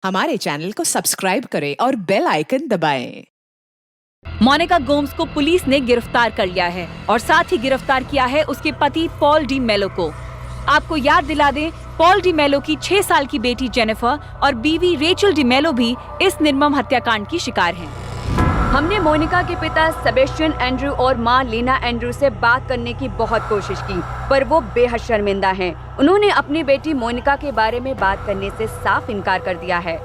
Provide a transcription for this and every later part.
हमारे चैनल को सब्सक्राइब करें और बेल आइकन दबाएं। मोनिका गोम्स को पुलिस ने गिरफ्तार कर लिया है और साथ ही गिरफ्तार किया है उसके पति पॉल डी मेलो को। आपको याद दिला दें, पॉल डी मेलो की 6 साल की बेटी जेनिफर और बीवी रेचल डी मेलो भी इस निर्मम हत्याकांड की शिकार हैं। हमने मोनिका के पिता सेबेस्टियन एंड्रू और मां लेना एंड्रू से बात करने की बहुत कोशिश की, पर वो बेहद शर्मिंदा हैं। उन्होंने अपनी बेटी मोनिका के बारे में बात करने से साफ इनकार कर दिया है।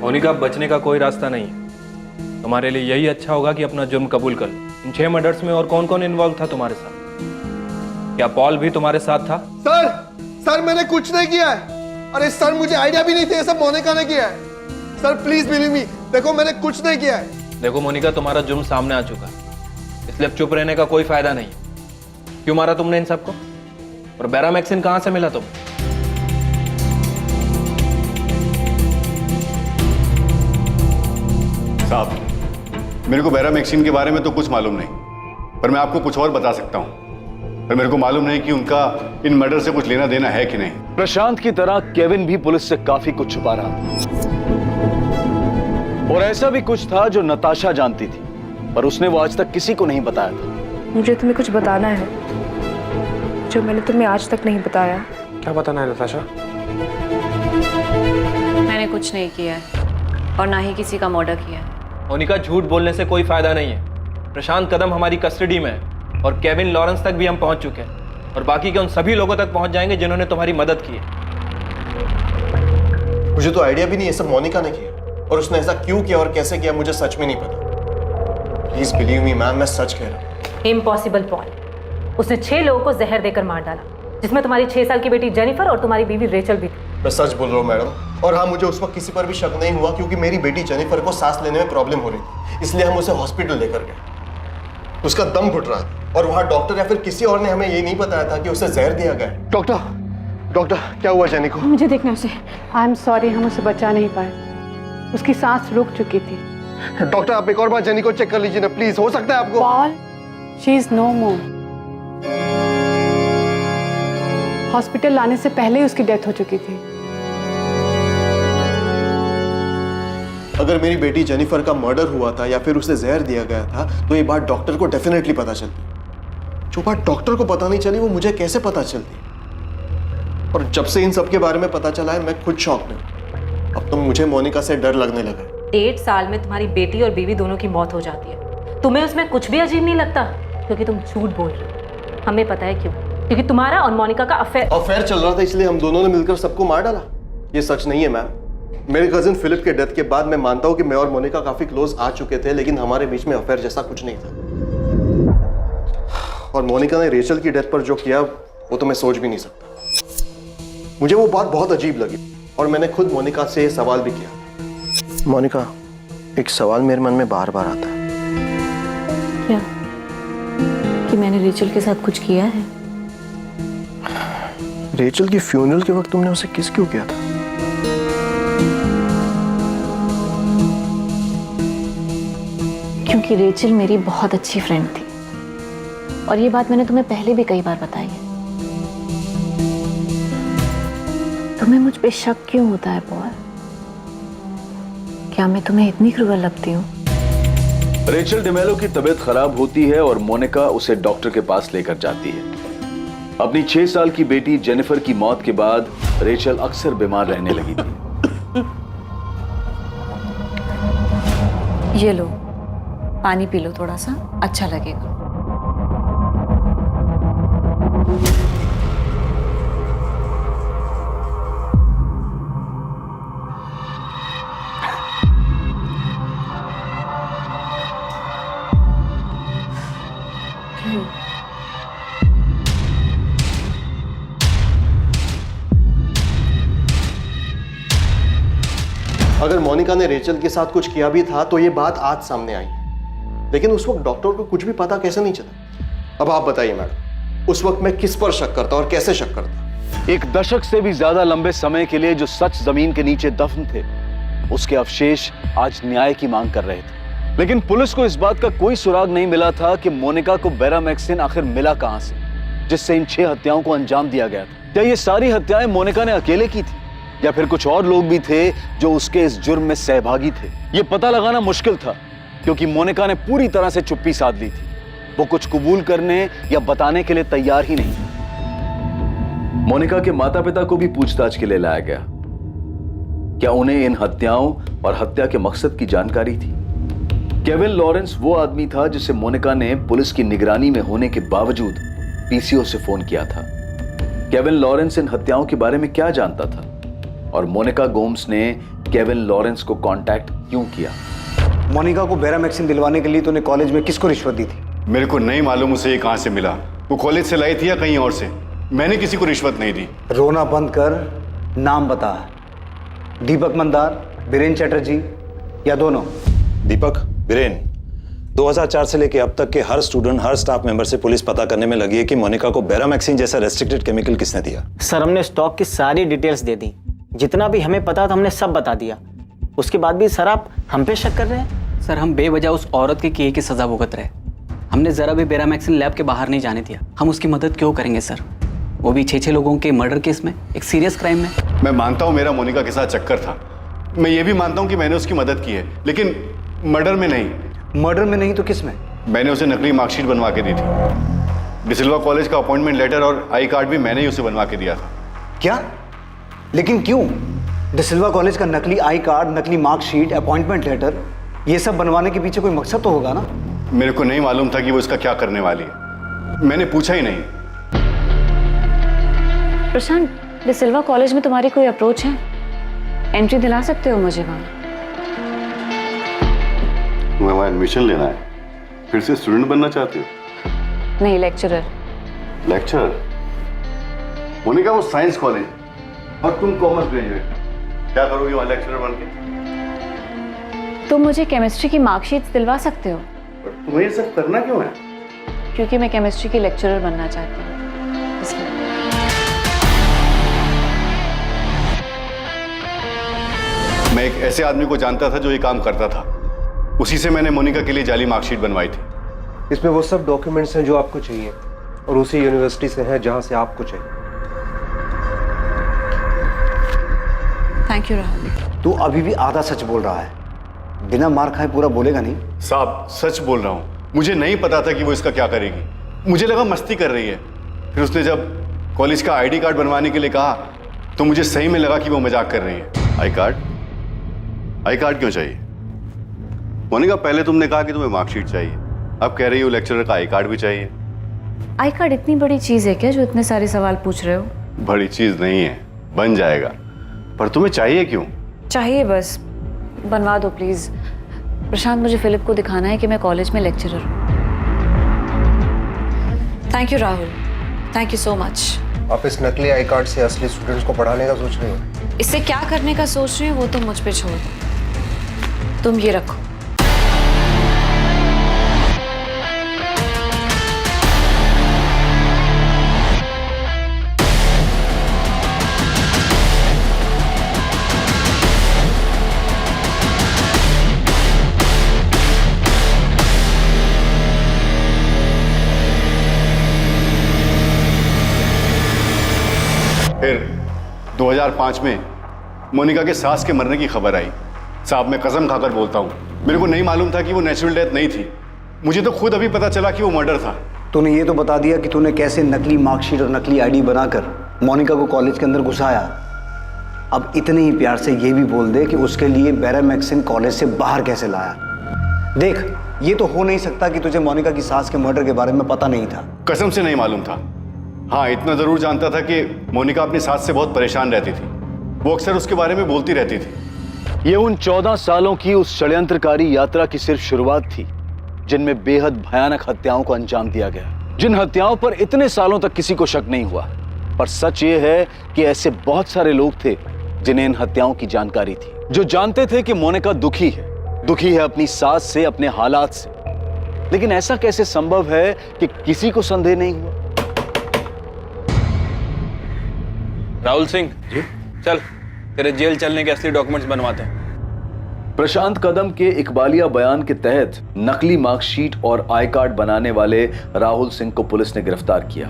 मोनिका, बचने का कोई रास्ता नहीं है। तुम्हारे लिए यही अच्छा होगा कि अपना जुर्म कबूल कर लो। इन 6 मर्डर्स में और कौन कौन इन्वॉल्व था तुम्हारे साथ? क्या पॉल भी तुम्हारे साथ था? सर मैंने कुछ नहीं किया है। अरे सर, मुझे आइडिया भी नहीं था ये सब मोनिका ने किया है। सर प्लीज बिलीव मी, देखो मैंने कुछ नहीं किया है। देखो मोनिका, तुम्हारा जुर्म सामने आ चुका है, इसलिए अब चुप रहने का कोई फायदा नहीं है। क्यों मारा तुमने इन सबको? और बेरामैक्सिन कहां से मिला तुम्हें? साहब, मेरे को बेरामैक्सिन के बारे में तो कुछ मालूम नहीं, पर मैं आपको कुछ और बता सकता हूं। पर मेरे को मालूम नहीं कि उनका इन मर्डर से कुछ लेना देना है कि नहीं। प्रशांत की तरह केविन भी पुलिस से काफी कुछ छुपा रहा था, और ऐसा भी कुछ था जो नताशा जानती थी, पर उसने वो आज तक किसी को नहीं बताया था। मुझे तुम्हें कुछ बताना है जो मैंने तुम्हें आज तक नहीं बताया। क्या बताना है नताशा? मैंने कुछ नहीं किया है और ना ही किसी का मर्डर किया है। मोनिका, झूठ बोलने से कोई फायदा नहीं है। प्रशांत कदम हमारी कस्टडी में है और केविन लॉरेंस तक भी हम पहुंच चुके हैं, और बाकी के उन सभी लोगों तक पहुंच जाएंगे जिन्होंने तुम्हारी मदद की है। मुझे तो आइडिया भी नहीं, ये सब मोनिका ने किया, और उसने ऐसा क्यों किया और कैसे किया मुझे सच में नहीं पता। प्लीज बिलीव मी मैम, मैं सच कह रहा हूँ। इम्पॉसिबल पॉल, उसने 6 लोगों को जहर देकर मार डाला, जिसमें तुम्हारी 6 साल की बेटी जेनिफर और तुम्हारी बीवी रेचल भी थी। मैं सच बोल रहा हूँ मैडम, और हाँ, मुझे उस वक्त किसी पर भी शक नहीं हुआ, क्योंकि मेरी बेटी जेनिफर को सांस लेने में प्रॉब्लम हो रही थी, इसलिए हम उसे हॉस्पिटल लेकर गए। उसका दम घुट रहा था और वहाँ डॉक्टर या फिर किसी और ने हमें ये नहीं बताया था कि उसे जहर दिया गया। डॉक्टर क्या हुआ जेनी को? मुझे देखना उसे। आई एम सॉरी, हम उसे बचा नहीं पाए, उसकी सांस रुक चुकी थी। डॉक्टर, आप एक और बार जेनी को चेक कर लीजिए ना प्लीज, हो सकता है आपको। Paul, she is no more. Hospital लाने से पहले ही उसकी डेथ हो चुकी थी। अगर मेरी बेटी जेनिफर का मर्डर हुआ था या फिर उसे जहर दिया गया था, तो ये बात डॉक्टर को डेफिनेटली पता चलती। जो बात डॉक्टर को पता नहीं चली वो मुझे कैसे पता चलती? और जब से इन सब के बारे में पता चला है, मैं खुद शॉक में हूं। अब तो मुझे मोनिका से डर लगने लगा है। 1.5 साल में तुम्हारी बेटी और बीवी दोनों की मौत हो जाती है, तुम्हें उसमें कुछ भी अजीब नहीं लगता? क्योंकि तुम झूठ बोल रही हो। हमें पता है क्यों, क्योंकि तुम्हारा और मोनिका का अफेयर चल रहा था, इसलिए हम दोनों ने मिलकर सबको मार डाला। ये सच नहीं है मैम। मेरे कजिन फिलिप के डेथ के बाद मैं मानता हूं कि मैं और मोनिका काफी क्लोज आ चुके थे, लेकिन हमारे बीच में अफेयर जैसा कुछ नहीं था। और मोनिका ने रेचल की डेथ पर जो किया वो तो मैं सोच भी नहीं सकता। मुझे वो बात बहुत अजीब लगी और मैंने खुद मोनिका से ये सवाल भी किया। मोनिका, एक सवाल मेरे मन में बार बार आता है। क्या? कि मैंने रेचल के साथ कुछ किया है? रेचल की फ्यूनरल के वक्त तुमने उसे किस क्यों किया था? क्योंकि रेचल मेरी बहुत अच्छी फ्रेंड थी, और ये बात मैंने तुम्हें पहले भी कई बार बताई है। तुम्हें मुझ पे शक क्यों होता है पॉल? क्या मैं तुम्हें इतनी क्रूअल लगती हूँ? रेचल डिमेलो की तबीयत खराब होती है और मोनिका उसे डॉक्टर के पास लेकर जाती है। अपनी 6 साल की बेटी जेनिफर की मौत के बाद रेचल अक्सर बीमार रहने लगी थी। ये लो, पानी पी लो, थोड़ा सा अच्छा लगेगा। अगर मोनिका ने रेचल के साथ कुछ किया भी था तो ये बात आज सामने आई, लेकिन उस वक्त डॉक्टर को कुछ भी पता कैसे नहीं चला? अब आप बताइए मैडम, उस वक्त मैं किस पर शक करता और कैसे शक करता? एक दशक से भी ज्यादा लंबे समय के लिए जो सच जमीन के नीचे दफन थे, उसके अवशेष आज न्याय की मांग कर रहे थे। लेकिन पुलिस को इस बात का कोई सुराग नहीं मिला था कि मोनिका को बेरामैक्सिन आखिर मिला कहां से, जिससे इन 6 हत्याओं को अंजाम दिया गया था। क्या ये सारी हत्याएं मोनिका ने अकेले की थी? या फिर कुछ और लोग भी थे जो उसके इस जुर्म में सहभागी थे, ये पता लगाना मुश्किल था, क्योंकि मोनिका ने पूरी तरह से चुप्पी साध ली थी। वो कुछ कबूल करने या बताने के लिए तैयार ही नहीं थी। मोनिका के माता पिता को भी पूछताछ के लिए लाया गया। क्या उन्हें इन हत्याओं और हत्या के मकसद की जानकारी थी? केविन लॉरेंस वो आदमी था जिसे मोनिका ने पुलिस की निगरानी में होने के बावजूद पीसीओ से फोन किया था। केविन लॉरेंस इन हत्याओं के बारे में क्या जानता था और मोनिका गोम्स ने केविन लॉरेंस को कांटेक्ट क्यों किया? मोनिका को बेरामैक्सिन दिलवाने के लिए तूने कॉलेज में किसको रिश्वत दी थी? मेरे को नहीं मालूम उसे ये कहां से मिला। वो कॉलेज से लाई थी या कहीं और से। मैंने किसी को रिश्वत नहीं दी। रोना बंद कर, नाम बता। दीपक मंदार, बीरेन चैटर्जी या दोनों? दीपक, बीरेन, 2004 से लेकर अब तक के हर स्टूडेंट, हर स्टाफ मेंबर से पुलिस पता करने में लगी है कि मोनिका को बेरामैक्सिन जैसा रेस्ट्रिक्टेड केमिकल किसने दिया। सर, हमने स्टॉक की सारी डिटेल्स दे दी। जितना भी हमें पता था हमने सब बता दिया। उसके बाद भी सर आप हम पे शक कर रहे हैं? सर, हम बेवजह उस औरत के किए की सजा भुगत रहे। हमने जरा भी बेरामैक्सिन लैब के बाहर नहीं जाने दिया। हम उसकी मदद क्यों करेंगे सर? वो भी 6 लोगों के मर्डर केस में, एक सीरियस क्राइम में। मैं मानता हूं मेरा मोनिका के साथ चक्कर था। मैं ये भी मानता हूं कि मैंने उसकी मदद की है, लेकिन मर्डर में नहीं। मर्डर में नहीं तो किस में? मैंने उसे नकली मार्कशीट बनवा के दी थी। डिसिल्वा कॉलेज का अपॉइंटमेंट लेटर और आई कार्ड भी मैंने ही उसे बनवा के दिया था। क्या? लेकिन क्यों? डिसिल्वा कॉलेज का नकली आई कार्ड, नकली मार्कशीट, अपॉइंटमेंट लेटर, ये सब बनवाने के पीछे कोई मकसद तो होगा ना? मेरे को नहीं मालूम था कि वो इसका क्या करने वाली है। मैंने पूछा ही नहीं। प्रशांत, डिसिल्वा कॉलेज में तुम्हारी कोई अप्रोच है? एंट्री दिला सकते हो मुझे वहां? तुम्हें वहां एडमिशन लेना है? फिर से स्टूडेंट बनना चाहती हो? नहीं, लेक्चरर। लेक्चरर? मोनिका, वो साइंस कॉलेज और तुम कॉमर्स ग्रेजुएट। क्या करोगी वहां लेक्चरर बन के? तुम मुझे केमिस्ट्री की मार्कशीट्स दिलवा सकते हो? पर तुम्हें ये सब करना क्यों है? क्योंकि मैं केमिस्ट्री की लेक्चरर बनना चाहती हूँ, इसलिए। मैं एक ऐसे आदमी को जानता था जो ये काम करता था। उसी से मैंने मोनिका के लिए जाली मार्कशीट बनवाई थी। इसमें वो सब डॉक्यूमेंट्स हैं जो आपको चाहिए और उसी यूनिवर्सिटी से हैं जहां से आपको चाहिए। Thank you Rahul. तू अभी भी आधा सच बोल रहा है। बिना मार खाए पूरा बोलेगा नहीं? साहब, सच बोल रहा हूँ। मुझे नहीं पता था कि वो इसका क्या करेगी। मुझे लगा मस्ती कर रही है। फिर उसने जब कॉलेज का आईडी कार्ड बनवाने के लिए कहा तो मुझे सही में लगा कि वो मजाक कर रही है। I card? आई कार्ड क्यों चाहिए? मोनिका, पहले तुमने कहा कि तुम्हें मार्कशीट चाहिए, अब कह रही हो लेक्चरर का आई कार्ड भी चाहिए। आई कार्ड इतनी बड़ी चीज है क्या जो इतने सारे सवाल पूछ रहे हो? बड़ी चीज नहीं है, बन जाएगा। पर तुम्हें चाहिए क्यों? चाहिए, बस बनवा दो प्लीज। प्रशांत, मुझे फिलिप को दिखाना है कि मैं कॉलेज में लेक्चरर हूँ। Thank you Rahul, thank you so much. आप इस नकली आई कार्ड से असली स्टूडेंट्स को पढ़ाने का सोच रहे हो? इससे क्या करने का सोच रही हो वो तो मुझ पे छोड़ दो। तुम ये रखो। फिर 2005 में मोनिका के सास के मरने की खबर आई। साहब, मैं कसम खाकर बोलता हूँ, मेरे को नहीं मालूम था कि वो नेचुरल डेथ नहीं थी। मुझे तो खुद अभी पता चला कि वो मर्डर था। तूने ये तो बता दिया कि तूने कैसे नकली मार्कशीट और नकली आईडी बनाकर मोनिका को कॉलेज के अंदर घुसाया। अब इतने ही प्यार से ये भी बोल दे कि उसके लिए बेरामैक्सिन कॉलेज से बाहर कैसे लाया। देख, ये तो हो नहीं सकता कि तुझे मोनिका की सास के मर्डर के बारे में पता नहीं था। कसम से नहीं मालूम था। हाँ, इतना जरूर जानता था कि मोनिका अपनी सास से बहुत परेशान रहती थी। वो अक्सर उसके बारे में बोलती रहती थी। ये उन 14 सालों की उस षड्यंत्रकारी यात्रा की सिर्फ शुरुआत थी जिनमें बेहद भयानक हत्याओं को अंजाम दिया गया, जिन हत्याओं पर इतने सालों तक किसी को शक नहीं हुआ। पर सच ये है कि ऐसे बहुत सारे लोग थे जिन्हें इन हत्याओं की जानकारी थी, जो जानते थे कि मोनिका दुखी है अपनी सास से, अपने हालात से। लेकिन ऐसा कैसे संभव है कि किसी को संदेह नहीं हुआ? राहुल सिंह जी, चल तेरे जेल चलने के असली डॉक्यूमेंट्स बनवाते हैं। प्रशांत कदम के इकबालिया बयान के तहत नकली मार्कशीट और आई कार्ड बनाने वाले राहुल सिंह को पुलिस ने गिरफ्तार किया।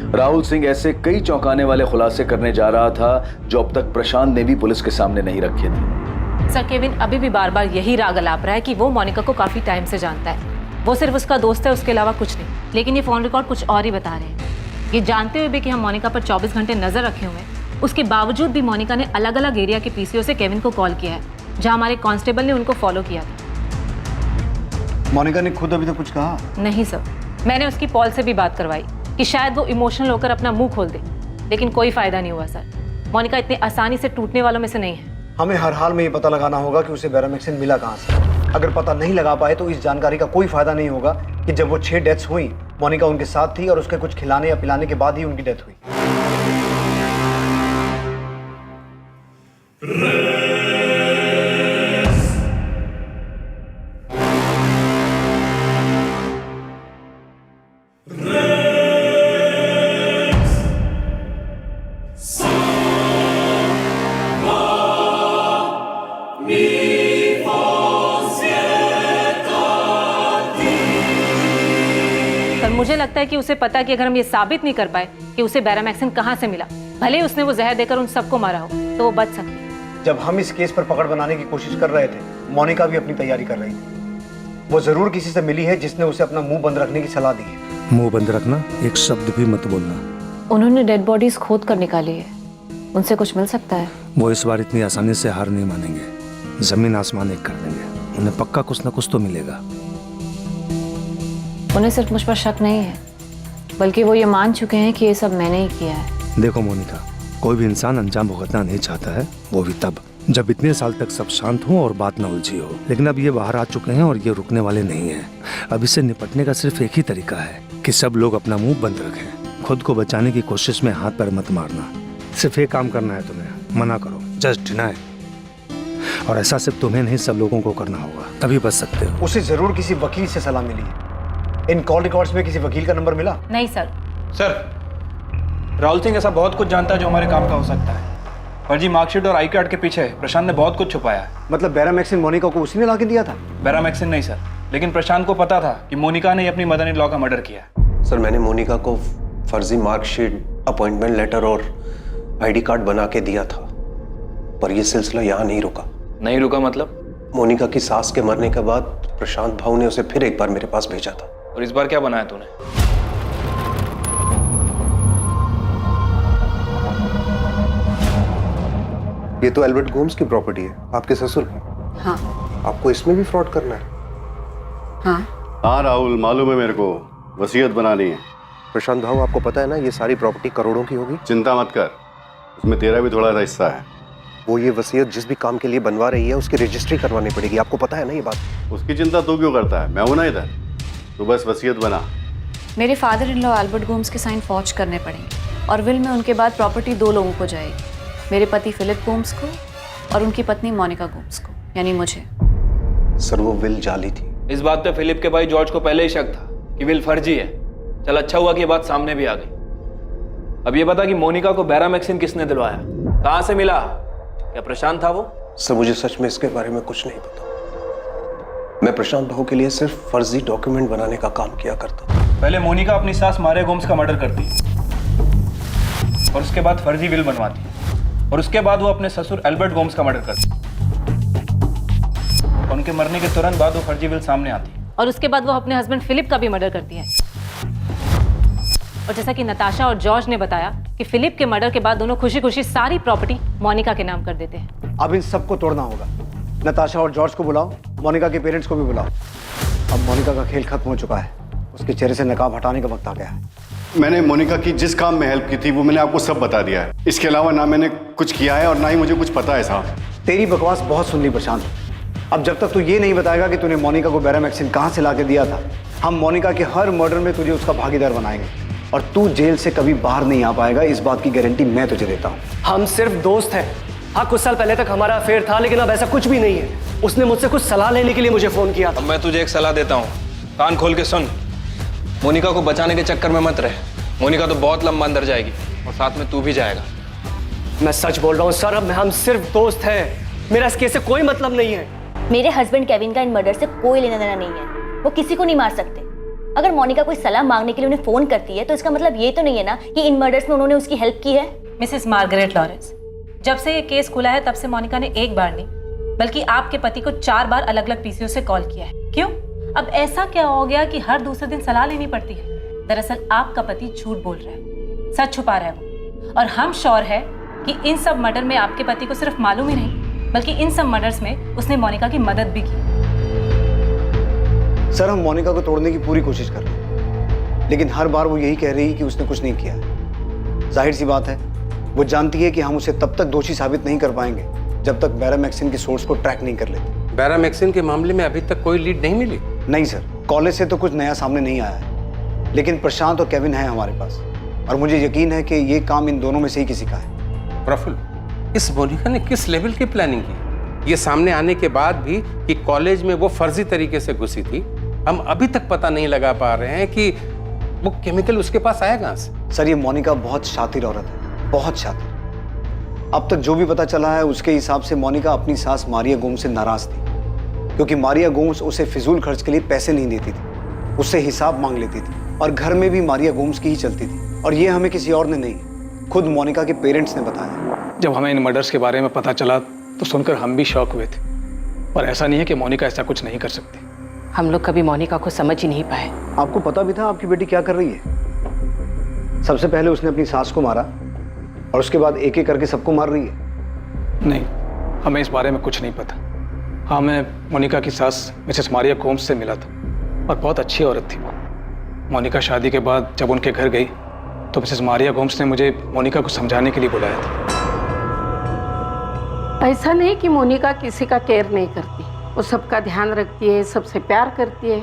राहुल सिंह ऐसे कई चौंकाने वाले खुलासे करने जा रहा था जो अब तक प्रशांत ने भी पुलिस के सामने नहीं रखे थे। सर केविन अभी भी बार बार यही राग अलाप रहा है कि वो मोनिका को काफी टाइम से जानता है, वो सिर्फ उसका दोस्त है, उसके अलावा कुछ नहीं। लेकिन ये फोन रिकॉर्ड कुछ और ही बता रहे हैं। ये जानते हुए भी कि हम मोनिका पर 24 घंटे नजर रखे हुए हैं, उसके बावजूद भी मोनिका ने अलग अलग एरिया के पीसीओ से केविन को कॉल किया है, जहां हमारे कांस्टेबल ने उनको फॉलो किया था। मोनिका ने खुद अभी तक कुछ कहा? नहीं सर, मैंने उसकी पॉल से भी बात करवाई कि शायद वो इमोशनल होकर अपना मुंह खोल दे, लेकिन कोई फायदा नहीं हुआ सर। मोनिका इतनी आसानी से टूटने वालों में से नहीं है। हमें हर हाल में ये पता लगाना होगा कि उसे बेरामेक्सिन मिला कहाँ से। अगर पता नहीं लगा पाए तो इस जानकारी का कोई फायदा नहीं होगा कि जब वो 6 डेथ्स हुई मोनिका उनके साथ थी और उसके कुछ खिलाने या पिलाने के बाद ही उनकी डेथ हुई। मुझे लगता है कि उसे पता है कि अगर हम ये साबित नहीं कर पाए कि उसे बेरामेक्सिन कहाँ से मिला, भले ही उसने वो जहर देकर उन सबको मारा हो, तो वो बच सकती है। जब हम इस केस पर पकड़ बनाने की कोशिश कर रहे थे, मोनिका भी अपनी तैयारी कर रही थी। वो जरूर किसी से मिली है जिसने उसे अपना मुंह बंद रखने की सलाह दी है। मुंह बंद रखना, एक शब्द भी मत बोलना। उन्होंने डेड बॉडीज खोद कर निकाली है, उनसे कुछ मिल सकता है? वो इस बार इतनी आसानी से हार नहीं मानेंगे, जमीन आसमान एक कर देंगे। उन्हें पक्का कुछ न कुछ तो मिलेगा। उन्हें सिर्फ मुझ पर शक नहीं है, बल्कि वो ये मान चुके हैं कि ये सब मैंने ही किया है। देखो मोनिका, कोई भी इंसान अंजाम भुगतना नहीं चाहता है, वो भी तब जब इतने साल तक सब शांत हो और बात न उलझी हो। लेकिन अब ये बाहर आ चुके हैं और ये रुकने वाले नहीं हैं। अब इससे निपटने का सिर्फ एक ही तरीका है कि सब लोग अपना मुंह बंद रखें। खुद को बचाने की कोशिश में हाथ पैर मत मारना। सिर्फ एक काम करना है तुम्हें, मना करो, जस्ट डिनाई। और ऐसा सिर्फ तुम्हें नहीं, सब लोगों को करना होगा, तभी बच सकते हो। उसे जरूर किसी वकील से सलाह मिली है। इन कॉल रिकॉर्ड्स में किसी वकील का नंबर मिला? नहीं सर। सर, राहुल सिंह ऐसा बहुत कुछ जानता है जो हमारे काम का हो सकता है। फर्जी मार्कशीट और आई कार्ड के पीछे प्रशांत ने बहुत कुछ छुपाया है। मतलब बेरामेक्सिन मोनिका को उसी ने लाके दिया था? बेरामेक्सिन नहीं सर, लेकिन प्रशांत को पता था कि मोनिका ने अपनी मदर इन लॉ का मर्डर किया है। सर, मैंने मोनिका को फर्जी मार्कशीट, अपॉइंटमेंट लेटर और आईडी कार्ड बना के दिया था, पर यह सिलसिला यहाँ नहीं रुका। नहीं रुका मतलब? मोनिका की सास के मरने के बाद प्रशांत भाऊ ने उसे फिर एक बार मेरे पास भेजा था। और इस बार क्या बनाया तूने? ये तो एल्बर्ट गोम्स की प्रॉपर्टी है, आपके ससुर की। हाँ। आपको इसमें भी फ्रॉड करना है? हाँ राहुल, मालूम है मेरे को, वसीयत बनानी है। प्रशांत भाऊ, आपको पता है ना ये सारी प्रॉपर्टी करोड़ों की होगी। चिंता मत कर, उसमें तेरा भी थोड़ा सा हिस्सा है। वो ये वसीयत जिस भी काम के लिए बनवा रही है उसकी रजिस्ट्री करवानी पड़ेगी, आपको पता है ना ये बात? उसकी चिंता तू क्यों करता है, मैं हूं ना इधर। तू बस वसीयत बना। मेरे father in law Albert Gomes के साइन फॉर्ज करने पड़ेंगे और विल में उनके बाद प्रॉपर्टी 2 लोगों को जाएगी, मेरे पति फिलिप गोम्स को और उनकी पत्नी मोनिका गोम्स को, यानी मुझे। सर, वो विल जाली थी। इस बात पे फिलिप के भाई जॉर्ज को पहले ही शक था कि विल फर्जी है। चल, अच्छा हुआ कि ये बात सामने भी आ गई। अब ये बता कि मोनिका को बेरामेक्सिन किसने दिलवाया, कहां से मिला? क्या प्रशांत था वो? सर, मुझे सच में इसके बारे में कुछ नहीं पता। मैं प्रशांत भाऊ के लिए सिर्फ फर्जी डॉक्यूमेंट बनाने का काम किया करता था। पहले मोनिका अपनी सास मारे गोम्स का मर्डर करती है और उसके बाद फर्जी विल बनवाती है और उसके बाद वो अपने ससुर एल्बर्ट गोम्स का मर्डर करती है और उनके मरने के तुरंत बाद वो फर्जी विल सामने आती है और उसके बाद वो अपने हस्बैंड फिलिप का भी मर्डर करती है। और जैसा कि नताशा और जॉर्ज ने बताया कि फिलिप के मर्डर के बाद दोनों खुशी खुशी सारी प्रॉपर्टी मोनिका के नाम कर देते हैं। अब इन सबको तोड़ना होगा। नताशा और जॉर्ज को बुलाओ, मोनिका के पेरेंट्स को भी बुलाओ। अब मोनिका का खेल खत्म हो चुका है, उसके चेहरे से नकाब हटाने का वक्त आ गया है। मैंने मोनिका की जिस काम में हेल्प की थी वो मैंने आपको सब बता दिया है। इसके अलावा ना मैंने कुछ किया है और ना ही मुझे कुछ पता है साहब। तेरी बकवास बहुत सुन ली प्रशांत। अब जब तक तू ये नहीं बताएगा कि तूने मोनिका को बेरामेक्सिन कहाँ से लाके दिया था, हम मोनिका के हर मर्डर में तुझे उसका भागीदार बनाएंगे और तू जेल से कभी बाहर नहीं आ पाएगा। इस बात की गारंटी मैं तुझे देता हूँ। हम सिर्फ दोस्त हैं। हाँ, कुछ साल पहले तक हमारा अफेयर था, लेकिन अब ऐसा कुछ भी नहीं है। उसने मुझसे कुछ सलाह लेने के लिए मुझे फोन किया था। अब मैं तुझे एक सलाह देता हूँ, कान खोल के सुन। मोनिका को बचाने के चक्कर में मत रहे। मोनिका तो बहुत लंबा अंदर जाएगी और साथ में तू भी जाएगा। मैं सच बोल रहा हूँ सर, अब हम सिर्फ दोस्त हैं। मेरा इस केस से कोई मतलब नहीं है। मेरे हस्बैंड केविन का इन मर्डर से कोई लेना देना नहीं है। वो किसी को नहीं मार सकते। अगर मोनिका कोई सलाह मांगने के लिए उन्हें फोन करती है तो इसका मतलब ये तो नहीं है ना कि इन मर्डर्स में उन्होंने उसकी हेल्प की है। मिसेस मार्गरेट लॉरेंस, जब से ये केस खुला है तब से मोनिका ने एक बार नहीं बल्कि आपके पति को 4 बार अलग अलग पीसीओ से कॉल किया है। क्यों? अब ऐसा क्या हो गया कि हर दूसरे दिन सलाह लेनी पड़ती है? दरअसल आपका पति झूठ बोल रहा है, सच छुपा रहा है वो। और हम श्योर है कि इन सब मर्डर में आपके पति को सिर्फ मालूम ही नहीं बल्कि इन सब मर्डर्स में उसने मोनिका की मदद भी की। सर, हम मोनिका को तोड़ने की पूरी कोशिश कर रहे हैं, लेकिन हर बार वो यही कह रही है कि उसने कुछ नहीं किया। जाहिर सी बात है, वो जानती है कि हम उसे तब तक दोषी साबित नहीं कर पाएंगे जब तक बैरामैक्सिन की सोर्स को ट्रैक नहीं कर लेते। बैरामैक्सिन के मामले में अभी तक कोई लीड नहीं मिली? नहीं सर, कॉलेज से तो कुछ नया सामने नहीं आया है, लेकिन प्रशांत और केविन है हमारे पास और मुझे यकीन है कि ये काम इन दोनों में से ही किसी का है। प्रफुल्ल, इस मोनिका ने किस लेवल की प्लानिंग की? ये सामने आने के बाद भी कि कॉलेज में वो फर्जी तरीके से घुसी थी, हम अभी तक पता नहीं लगा पा रहे हैं कि वो केमिकल उसके पास आया कहां से। सर, ये मोनिका बहुत शातिर औरत है, बहुत शातिर। अब तक जो भी पता चला है उसके हिसाब से मोनिका अपनी सास मारिया गोम्स से नाराज थी, क्योंकि मारिया गोम्स उसे फिजूल खर्च के लिए पैसे नहीं देती थी, उससे हिसाब मांग लेती थी और घर में भी मारिया गोम्स की ही चलती थी। और ये हमें किसी और ने नहीं, खुद मोनिका के पेरेंट्स ने बताया। जब हमें इन मर्डर्स के बारे में पता चला तो सुनकर हम भी शॉक हुए थे, और ऐसा नहीं है कि मोनिका ऐसा कुछ नहीं कर सकती। हम लोग कभी मोनिका को समझ ही नहीं पाए। आपको पता भी था आपकी बेटी क्या कर रही है? सबसे पहले उसने अपनी सास को मारा और उसके बाद एक एक करके सबको मार रही है। नहीं, हमें इस बारे में कुछ नहीं पता। हाँ, मैं मोनिका की सास मिसेस मारिया गोम्स से मिला था और बहुत अच्छी औरत थी। मोनिका शादी के बाद जब उनके घर गई तो मिसेस मारिया गोम्स ने मुझे मोनिका को समझाने के लिए बुलाया था। ऐसा नहीं कि मोनिका किसी का केयर नहीं करती, वो सबका ध्यान रखती है, सबसे प्यार करती है,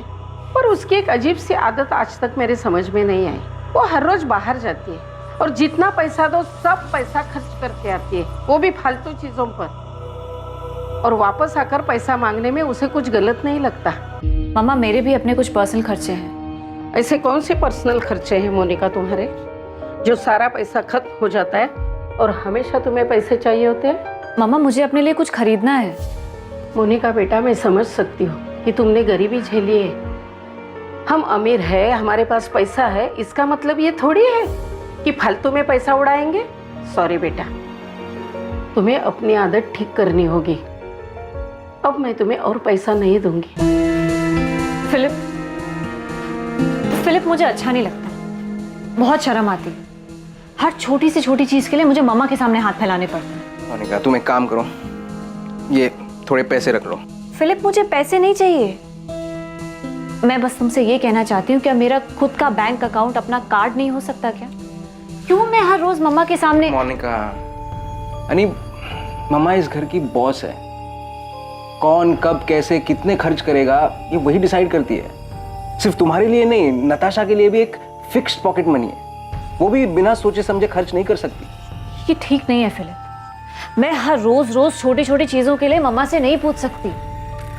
पर उसकी एक अजीब सी आदत आज तक मेरे समझ में नहीं आई। वो हर रोज बाहर जाती है और जितना पैसा दो सब पैसा खर्च करके आती है, वो भी फालतू चीजों पर, और वापस आकर पैसा मांगने में उसे कुछ गलत नहीं लगता। मामा, मेरे भी अपने कुछ पर्सनल खर्चे हैं। ऐसे कौन से पर्सनल खर्चे हैं मोनिका तुम्हारे, जो सारा पैसा खत्म हो जाता है और हमेशा तुम्हें पैसे चाहिए होते हैं? मामा, मुझे अपने लिए कुछ खरीदना है। मोनिका बेटा, मैं समझ सकती हूँ कि तुमने गरीबी झेली है। हम अमीर है, हमारे पास पैसा है, इसका मतलब ये थोड़ी है कि फालतू में पैसा उड़ाएंगे। सॉरी बेटा, तुम्हें अपनी आदत ठीक करनी होगी। अब मैं तुम्हें और पैसा नहीं दूंगी। फिलिप, मुझे अच्छा नहीं लगता, बहुत शर्म आती है। हर छोटी से छोटी चीज के लिए मुझे मामा के सामने हाथ फैलाने पड़ते हैं। मोनिका, तुम एक काम करो, ये थोड़े पैसे रख लो। फिलिप, मुझे पैसे नहीं चाहिए। मैं बस तुमसे ये कहना चाहती हूँ, क्या मेरा खुद का बैंक अकाउंट, अपना कार्ड नहीं हो सकता क्या? क्यों मैं हर रोज मम्मा के सामने? मोनिका, यानी मम्मा इस घर की बॉस है। कौन कब कैसे कितने खर्च करेगा ये वही डिसाइड करती है। सिर्फ तुम्हारे लिए नहीं, नताशा के लिए भी एक फिक्स्ड पॉकेट मनी है, वो भी बिना सोचे समझे खर्च नहीं कर सकती। ये ठीक नहीं है फिलिप। मैं हर रोज छोटी छोटी चीजों के लिए मम्मा से नहीं पूछ सकती।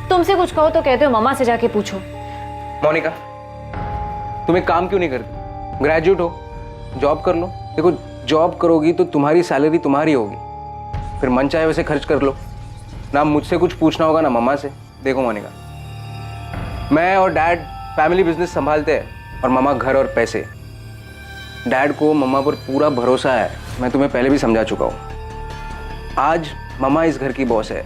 तुमसे कुछ कहो तो कहते हो मम्मा से जाके पूछो। मोनिका, तुम एक काम क्यों नहीं करती? ग्रेजुएट हो, जॉब कर लो। देखो, जॉब करोगी तो तुम्हारी सैलरी तुम्हारी होगी, फिर मन चाहे वैसे खर्च कर लो। ना मुझसे कुछ पूछना होगा ना मम्मा से। देखो मोनिका, मैं और डैड फैमिली बिजनेस संभालते हैं और मम्मा घर और पैसे। डैड को मम्मा पर पूरा भरोसा है, मैं तुम्हें पहले भी समझा चुका हूँ। आज मम्मा इस घर की बॉस है,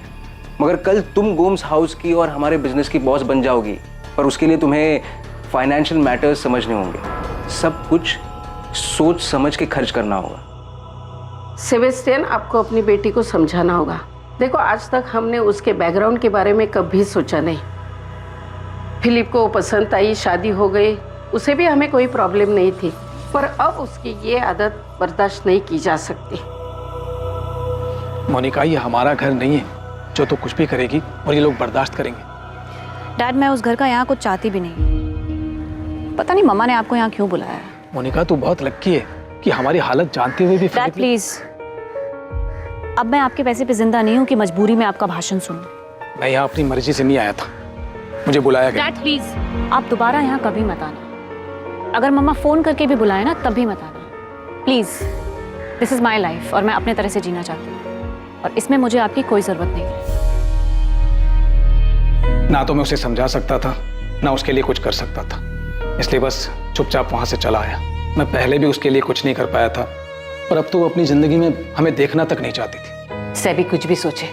मगर कल तुम गोम्स हाउस की और हमारे बिजनेस की बॉस बन जाओगी, पर उसके लिए तुम्हें फाइनेंशियल मैटर्स समझने होंगे। सब कुछ सोच समझ के खर्च करना होगा। सेबेस्टियन, आपको अपनी बेटी को समझाना होगा। देखो, आज तक हमने उसके बैकग्राउंड के बारे में कभी सोचा नहीं। फिलिप को पसंद आई, शादी हो गई, उसे भी हमें कोई प्रॉब्लम नहीं थी, पर अब उसकी ये आदत बर्दाश्त नहीं की जा सकती। मोनिका, ये हमारा घर नहीं है जो तो कुछ भी करेगी और ये लोग बर्दाश्त करेंगे। डैड, मैं उस घर का यहाँ कुछ चाहती भी नहीं। पता नहीं मम्मा ने आपको यहाँ क्यों बुलाया है। मोनिका, तू बहुत लक्की है कि हमारी हालत जानते हुए भी। डैड प्लीज, अब मैं आपके पैसे पे जिंदा नहीं हूँ कि मजबूरी में आपका भाषण सुनूं। मैं यहाँ अपनी मर्जी से नहीं आया था, मुझे बुलाया गया। डैड प्लीज, आप दोबारा यहाँ कभी मत आना। अगर मम्मा फोन करके भी बुलाए ना तब भी मत आना please. This is my life और मैं अपने तरह से जीना चाहती हूँ और इसमें मुझे आपकी कोई जरूरत नहीं है। ना तो मैं उसे समझा सकता था, ना उसके लिए कुछ कर सकता था, इसलिए बस चुपचाप वहां से चला आया। मैं पहले भी उसके लिए कुछ नहीं कर पाया था, पर अब तो वो अपनी जिंदगी में हमें देखना तक नहीं चाहती थी। सेबी कुछ भी सोचे,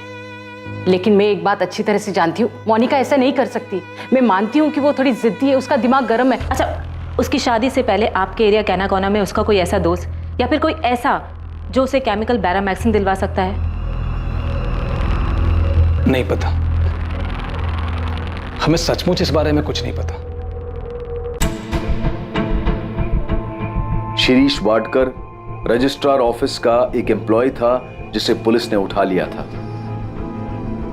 लेकिन मैं एक बात अच्छी तरह से जानती हूँ, मोनिका ऐसा नहीं कर सकती। मैं मानती हूँ कि वो थोड़ी जिद्दी है, उसका दिमाग गर्म है। अच्छा, उसकी शादी से पहले आपके एरिया कैना कोना में उसका कोई ऐसा दोस्त या फिर कोई ऐसा जो उसे केमिकल बैरामैक्सिन दिलवा सकता है? नहीं पता, हमें सचमुच इस बारे में कुछ नहीं पता। शिरीष वाडकर रजिस्ट्रार ऑफिस का एक एम्प्लॉय था जिसे पुलिस ने उठा लिया था।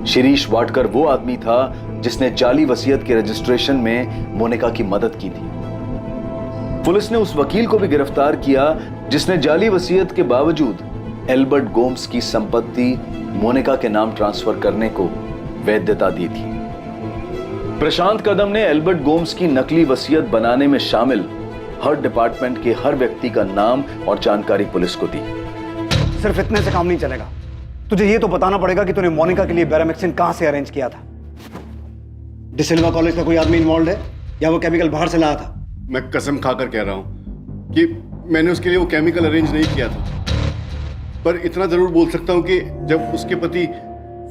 शिरीष वाडकर वो आदमी था जिसने जाली वसीयत के रजिस्ट्रेशन में मोनिका की मदद की थी। पुलिस ने उस वकील को भी गिरफ्तार किया जिसने जाली वसीयत के बावजूद एल्बर्ट गोम्स की संपत्ति मोनिका के नाम ट्रांसफर करने को वैधता दी थी। प्रशांत कदम ने एल्बर्ट गोम्स की नकली वसीयत बनाने में शामिल हर डिपार्टमेंट के हर व्यक्ति का नाम और जानकारी पुलिस को दी। सिर्फ इतने से काम नहीं चलेगा, तुझे ये तो बताना पड़ेगा कि तूने मोनिका के लिए बैरामैक्सिन कहां से अरेंज किया था। डिसिल्वा कॉलेज का कोई आदमी इन्वॉल्व है या वो केमिकल बाहर से लाया था? मैं कसम खाकर कह रहा हूं कि मैंने उसके लिए वो केमिकल अरेंज नहीं किया था, पर इतना जरूर बोल सकता हूं कि जब उसके पति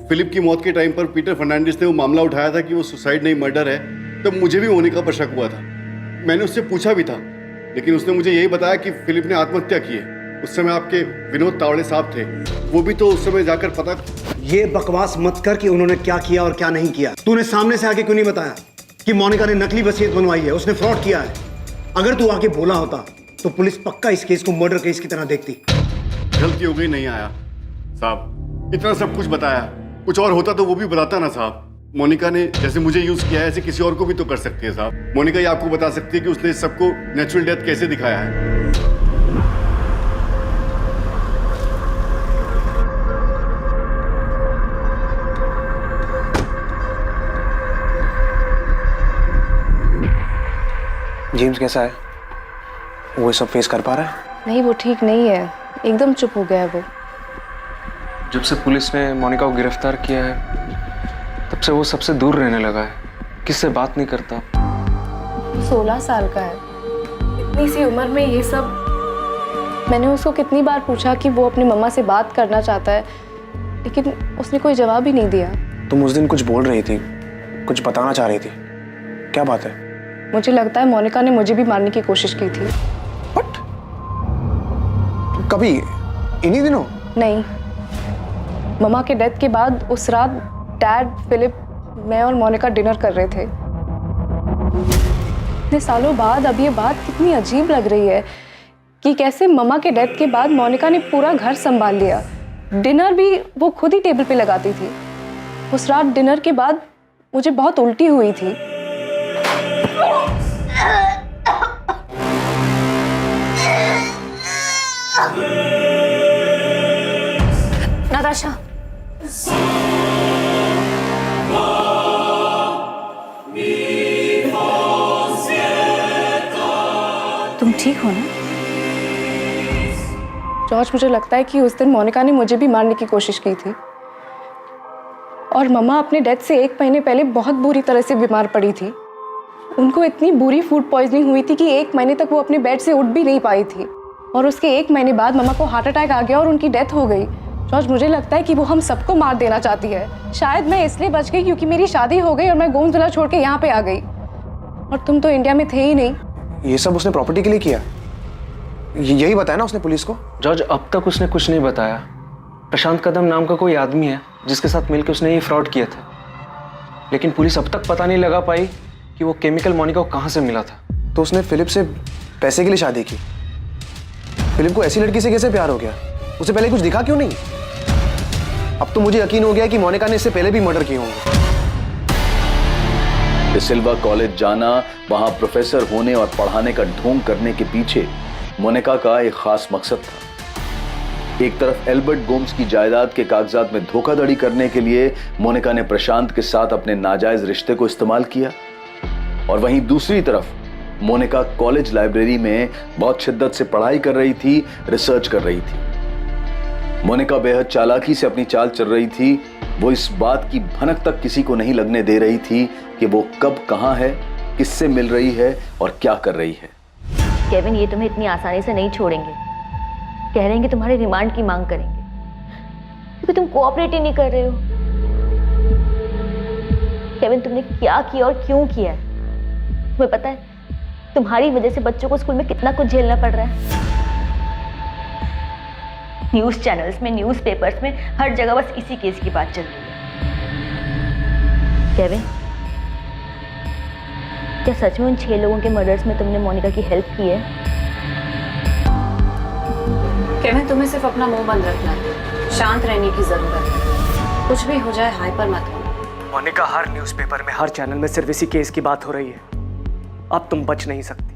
फिलिप की मौत के टाइम पर पीटर फर्नांडिस ने वो मामला उठाया था कि वो सुसाइड नहीं मर्डर है, तब मुझे भी मोनिका पर शक हुआ था। मैंने उससे पूछा भी था, लेकिन उसने मुझे यही बताया कि फिलिप ने आत्महत्या की है। उस समय आपके विनोद तावड़े साहब थे, वो भी तो उस समय जाकर पता। ये बकवास मत कर कि उन्होंने क्या किया और क्या नहीं किया। तूने सामने से आके क्यों नहीं बताया कि मोनिका ने नकली वसीयत बनवाई है, उसने फ्रॉड किया है? अगर तू आके बोला होता तो पुलिस पक्का इस केस को मर्डर केस की तरह देखती। गलती हो गई, नहीं आया साहब। इतना सब कुछ बताया, कुछ और होता तो वो भी बताता ना साहब। मोनिका ने जैसे मुझे यूज किया है ऐसे किसी और को भी तो कर सकती है साहब। मोनिका ये आपको बता सकती है कि उसने सबको नेचुरल डेथ कैसे दिखाया है। जेम्स कैसा है? वो सब फेस कर पा रहा है? नहीं, वो ठीक नहीं है, एकदम चुप हो गया है वो। जब से पुलिस ने मोनिका को गिरफ्तार किया है तब से वो सबसे दूर रहने लगा है, किससे बात नहीं करता। 16 साल का है, इतनी सी उम्र में ये सब। मैंने उसको कितनी बार पूछा कि वो अपनी मम्मा से बात करना चाहता है, लेकिन उसने कोई जवाब ही नहीं दिया। तुम उस दिन कुछ बोल रही थी, कुछ बताना चाह रही थी, क्या बात है? मुझे लगता है मोनिका ने मुझे भी मारने की कोशिश की थी। कभी? इन्हीं दिनों? नहीं, मम्मा के डेथ के बाद उस रात डैड, फिलिप, मैं और मोनिका डिनर कर रहे थे। इतने सालों बाद अब ये बात कितनी अजीब लग रही है कि कैसे मम्मा के डेथ के बाद मोनिका ने पूरा घर संभाल लिया। डिनर भी वो खुद ही टेबल पे लगाती थी। उस रात डिनर के बाद मुझे बहुत उल्टी हुई थी। नाताशा, तुम ठीक हो ना? जॉर्ज, मुझे लगता है कि उस दिन मोनिका ने मुझे भी मारने की कोशिश की थी। और मम्मा अपने डेथ से 1 महीने पहले बहुत बुरी तरह से बीमार पड़ी थी। उनको इतनी बुरी फूड पॉइजनिंग हुई थी कि 1 महीने तक वो अपने बेड से उठ भी नहीं पाई थी। और उसके 1 महीने बाद मम्मा को हार्ट अटैक आ गया और उनकी डेथ हो गई। जॉर्ज, मुझे लगता है कि वो हम सबको मार देना चाहती है। शायद मैं इसलिए बच गई क्योंकि मेरी शादी हो गई और मैं गोंदवाला छोड़ के यहाँ पे आ गई, और तुम तो इंडिया में थे ही नहीं। ये सब उसने प्रॉपर्टी के लिए किया, यही बताया ना उसने पुलिस को? जॉर्ज, अब तक उसने कुछ नहीं बताया। प्रशांत कदम नाम का कोई आदमी है जिसके साथ मिलकर उसने ये फ्रॉड किया था, लेकिन पुलिस अब तक पता नहीं लगा पाई कि वो केमिकल मोनिका को कहाँ से मिला था। तो उसने फिलिप से पैसे के लिए शादी की। फिलिप को ऐसी लड़की से कैसे प्यार हो गया? उसे पहले कुछ दिखा क्यों नहीं? अब तो मुझे यकीन हो गया कि मोनिका ने इससे पहले भी मर्डर किए होंगे। डिसिल्वा कॉलेज जाना, वहां प्रोफेसर होने और पढ़ाने का ढोंग करने के पीछे मोनिका का एक खास मकसद था। एक तरफ एल्बर्ट गोम्स की जायदाद के कागजात में धोखाधड़ी करने के लिए मोनिका ने प्रशांत के साथ अपने नाजायज रिश्ते को इस्तेमाल किया, और वहीं दूसरी तरफ मोनिका कॉलेज लाइब्रेरी में बहुत शिद्दत से पढ़ाई कर रही थी, रिसर्च कर रही थी। मोनिका बेहद चालाकी से अपनी चाल चल रही थी। वो इस बात की भनक तक किसी को नहीं लगने दे रही थी कि वो कब, कहां है किससे मिल रही है और क्या कर रही है। केविन, ये तुम्हें इतनी आसानी से नहीं छोड़ेंगे। कह रहे हैं कि तुम्हारे रिमांड की मांग करेंगे क्योंकि तुम कोऑपरेट ही नहीं कर रहे हो। केविन, तुमने क्या किया और क्यों किया है? तुम्हें पता है तुम्हारी वजह से बच्चों को स्कूल में कितना कुछ झेलना पड़ रहा है। न्यूज़ चैनल्स में, न्यूज़पेपर्स में, हर जगह बस इसी केस की बात चल रही है। केविन, क्या सच में उन 6 लोगों के मर्डर्स में तुमने मोनिका की हेल्प की है? केविन, तुम्हें सिर्फ अपना मुंह बंद रखना है, शांत रहने की जरूरत है। कुछ भी हो जाए हाइपर मत हो। मोनिका, हर न्यूज़पेपर में, हर चैनल में सिर्फ इसी केस की बात हो रही है। अब तुम बच नहीं सकती,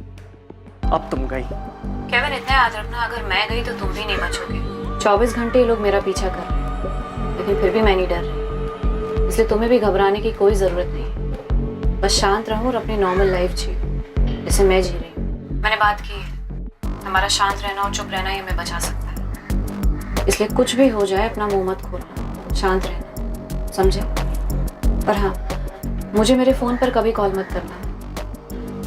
अब तुम गई। केविन, इतना याद रखना, अगर मैं गई तो तुम भी नहीं बचोगे। 24 घंटे ये लोग मेरा पीछा कर रहे हैं, लेकिन फिर भी मैं नहीं डर रही, इसलिए तुम्हें भी घबराने की कोई ज़रूरत नहीं। बस शांत रहो और अपनी नॉर्मल लाइफ जियो जैसे मैं जी रही हूँ। मैंने बात की है, हमारा शांत रहना और चुप रहना ही हमें बचा सकता है, इसलिए कुछ भी हो जाए अपना मुंह मत खोलना, शांत रहना, समझे? पर हाँ, मुझे मेरे फ़ोन पर कभी कॉल मत करना।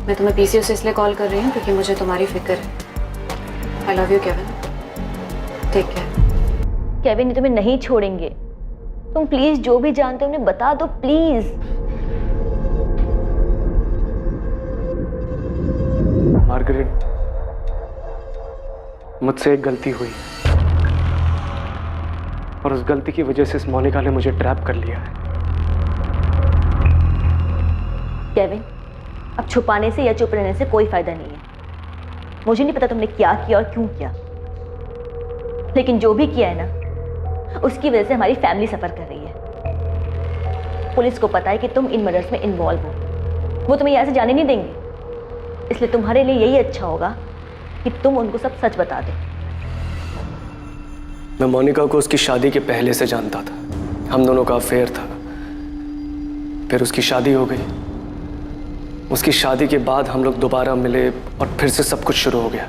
मैं तुम्हें पीसीओ से इसलिए कॉल कर रही हूँ क्योंकि मुझे तुम्हारी फिक्र है। I love you Kevin, take care. Kevin, ये तुम्हें नहीं छोड़ेंगे। तुम प्लीज जो भी जानते हो उन्हें बता दो, प्लीज। मार्गरेट, मुझसे एक गलती हुई और उस गलती की वजह से इस मोनिका ने मुझे ट्रैप कर लिया है। केविन, अब छुपाने से या चुप रहने से कोई फायदा नहीं है। मुझे नहीं पता तुमने क्या किया और क्यों किया, लेकिन जो भी किया है ना, उसकी वजह से हमारी फैमिली सफर कर रही है। पुलिस को पता है कि तुम इन मर्डर्स में इन्वॉल्व हो, वो तुम्हें यहाँ से जाने नहीं देंगे। इसलिए तुम्हारे लिए यही अच्छा होगा कि तुम उनको सब सच बता दो। मैं मोनिका को उसकी शादी के पहले से जानता था, हम दोनों का अफेयर था। फिर उसकी शादी हो गई, उसकी शादी के बाद हम लोग दोबारा मिले और फिर से सब कुछ शुरू हो गया।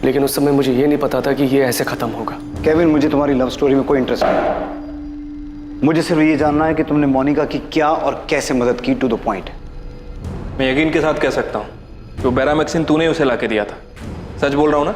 लेकिन उस समय मुझे ये नहीं पता था कि ये ऐसे खत्म होगा। केविन, मुझे तुम्हारी लव स्टोरी में कोई इंटरेस्ट नहीं। मुझे सिर्फ ये जानना है कि तुमने मोनिका की क्या और कैसे मदद की, टू द पॉइंट। मैं यकीन के साथ कह सकता हूँ कि वो बेरामैक्सिन तूने उसे लाके दिया था। सच बोल रहा हूँ ना?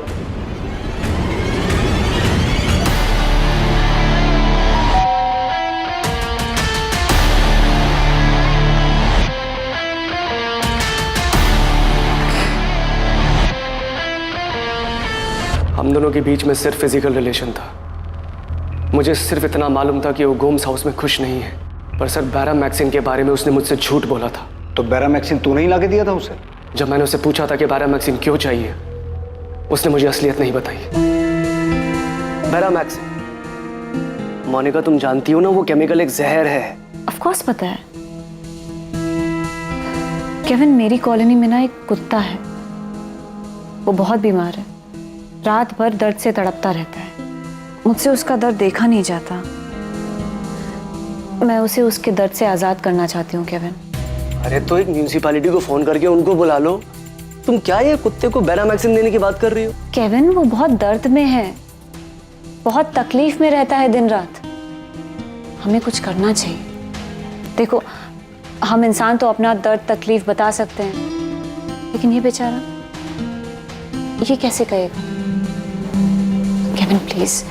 हम दोनों के बीच में सिर्फ फिजिकल रिलेशन था। मुझे सिर्फ इतना मालूम था कि वो गोम्स हाउस में खुश नहीं है, पर सर बेरामैक्सिन के बारे में उसने मुझसे झूठ बोला था। तो बेरामैक्सिन तूने ही लाके दिया था उसे? जब मैंने उसे पूछा था कि बेरामैक्सिन क्यों चाहिए, उसने मुझे असलियत नहीं बताई। बेरामैक्सिन, मोनिका तुम जानती हो ना, वो केमिकल एक जहर है। ऑफ कोर्स पता है केविन, मेरी कॉलोनी में ना एक कुत्ता है, वो बहुत बीमार है, रात भर दर्द से तड़पता रहता है। मुझसे उसका दर्द देखा नहीं जाता। मैं उसे उसके दर्द से आज़ाद करना चाहती हूँ केविन। अरे तो एक म्यूनिसिपैलिटी को फोन करके उनको बुला लो। तुम क्या ये कुत्ते को बेरामैक्सिन देने की बात कर रही हो? केविन, वो बहुत दर्द में है, बहुत तकलीफ में रहता है दिन रात। हमें कुछ करना चाहिए। देखो, हम इंसान तो अपना दर्द तकलीफ बता सकते हैं, लेकिन ये बेचारा ये कैसे कहेगा? केविन प्लीज,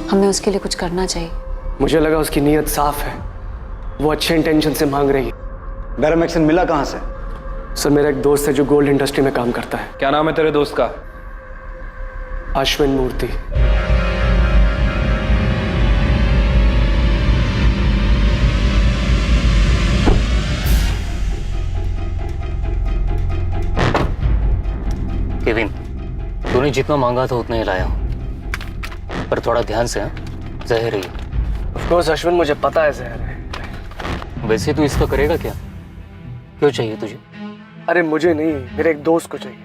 हमें उसके लिए कुछ करना चाहिए। मुझे लगा उसकी नीयत साफ है, वो अच्छे इंटेंशन से मांग रही है। बेरामैक्सिन मिला कहाँ से? सर, मेरा एक दोस्त है जो गोल्ड इंडस्ट्री में काम करता है। क्या नाम है तेरे दोस्त का? अश्विन मूर्ति। केविन, तूने जितना मांगा था उतना ही लाया हूं, पर थोड़ा ध्यान से। जहर ही। ऑफ कोर्स अश्विन, मुझे पता है जहर है। वैसे तू इसका करेगा क्या? क्यों चाहिए तुझे? अरे मुझे नहीं, मेरे एक दोस्त को चाहिए।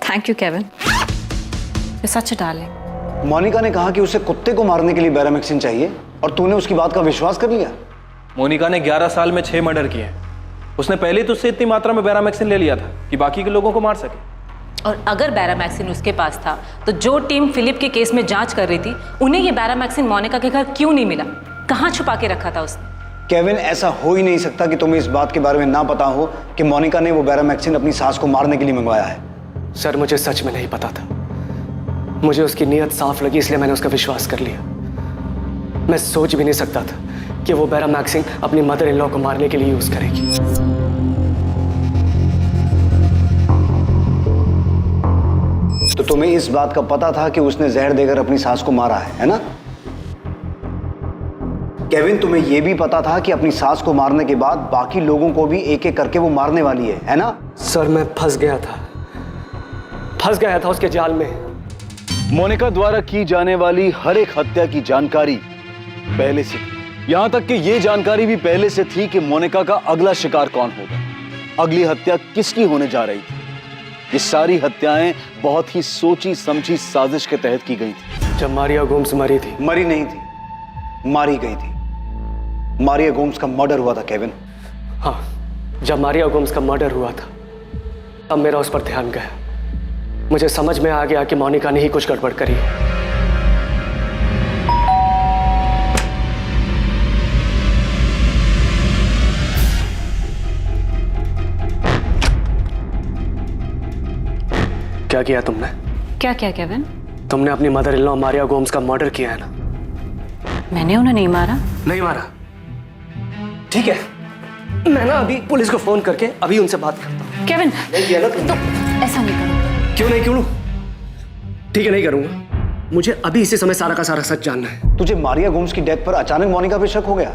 Thank you Kevin, you such a darling. Monica ने कहा कि उसे कुत्ते को मारने के लिए बेरामैक्सिन चाहिए और तूने उसकी बात का विश्वास कर लिया। मोनिका ने 11 साल में 6 मर्डर किए हैं। उसने पहले तो उससे इतनी मात्रा में बेरामैक्सिन ले लिया था कि बाकी के लोगों को मार सके। और अगर बैरामैक्सिन उसके पास था तो जो टीम फिलिप के केस में जांच कर रही थी उन्हें ये बैरामैक्सिन मोनिका के घर क्यों नहीं मिला? कहाँ छुपा के रखा था उसने? केविन, ऐसा हो ही नहीं सकता कि तुम्हें इस बात के बारे में ना पता हो कि मोनिका ने वो बैरामैक्सिन अपनी सास को मारने के लिए मंगवाया है। सर मुझे सच में नहीं पता था, मुझे उसकी नीयत साफ लगी इसलिए मैंने उसका विश्वास कर लिया। मैं सोच भी नहीं सकता था कि वो बैरामैक्सिन अपनी मदर इन लॉ को मारने के लिए यूज करेगी। तो तुम्हें इस बात का पता था कि उसने जहर देकर अपनी सास को मारा है ना? केविन, तुम्हें यह भी पता था कि अपनी सास को मारने के बाद बाकी लोगों को भी एक एक करके वो मारने वाली है ना? सर मैं फंस गया था उसके जाल में। मोनिका द्वारा की जाने वाली हर एक हत्या की जानकारी पहले से थी। यहां तक कि यह जानकारी भी पहले से थी कि मोनिका का अगला शिकार कौन होगा, अगली हत्या किसकी होने जा रही थी। ये सारी हत्याएं बहुत ही सोची समझी साजिश के तहत की गई थी। जब मारिया गोम्स मरी थी, मरी नहीं थी, मारी गई थी। मारिया गोम्स का मर्डर हुआ था केविन। हाँ, जब मारिया गोम्स का मर्डर हुआ था तब मेरा उस पर ध्यान गया। मुझे समझ में आ गया कि मोनिका ने ही कुछ गड़बड़ करी। क्या किया तुमने? क्या क्या केविन? तुमने अपनी mother in law Maria Gomes का मर्डर किया है ना? मैंने उन्हें नहीं मारा। नहीं मारा? ठीक है, मैं ना अभी पुलिस को फोन करके अभी उनसे बात करता हूँ। केविन, तो ऐसा नहीं करो। क्यों? ठीक है, नहीं करूंगा। मुझे अभी इसी समय सारा का सारा सच जानना है। तुझे मारिया गोम्स की डेथ पर अचानक मोनिका पे शक हो गया?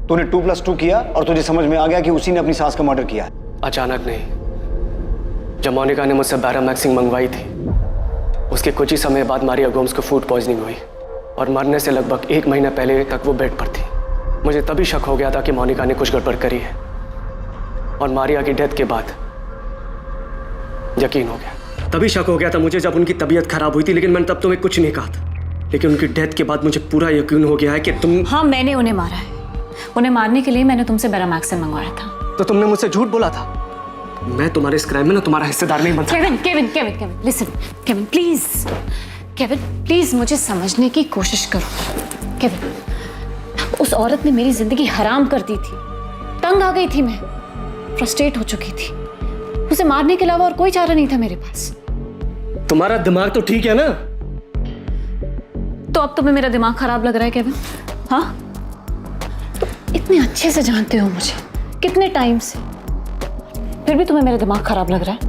तूने 2+2 किया और तुझे समझ में आ गया कि उसी ने अपनी सास का मर्डर किया है? अचानक नहीं, जब मोनिका ने मुझसे बैरामैक्सिन मंगवाई थी उसके कुछ ही समय बाद मारिया गोम्स को फूड पॉइजनिंग हुई और मरने से लगभग 1 महीना पहले तक वो बेड पर थी। मुझे तभी शक हो गया था कि मोनिका ने कुछ गड़बड़ करी है और मारिया की डेथ के बाद यकीन हो गया। तभी शक हो गया था मुझे जब उनकी तबीयत खराब हुई थी, लेकिन मैंने तब तुम्हें कुछ नहीं कहा था। लेकिन उनकी डेथ के बाद मुझे पूरा यकीन हो गया है कि तुम। हाँ, मैंने उन्हें मारा है। उन्हें मारने के लिए मैंने तुमसे बैरामैक्सिन मंगवाया था। तो तुमने मुझसे झूठ बोला था। मैं तुम्हारे इस क्राइम में ना तुम्हारा हिस्सेदार नहीं बन सकता। Kevin, listen. केविन प्लीज मुझे समझने की कोशिश करो। केविन, उस औरत ने मेरी जिंदगी हराम कर दी थी। तंग आ गई थी मैं, फ्रस्ट्रेट हो चुकी थी। उसे मारने के अलावा और कोई चारा नहीं था मेरे पास। तुम्हारा दिमाग तो ठीक है ना? तो अब तुम्हें मेरा दिमाग खराब लग रहा है केविन? हाँ, इतने अच्छे से जानते हो मुझे, कितने टाइम से, फिर भी तुम्हें मेरा दिमाग खराब लग रहा है?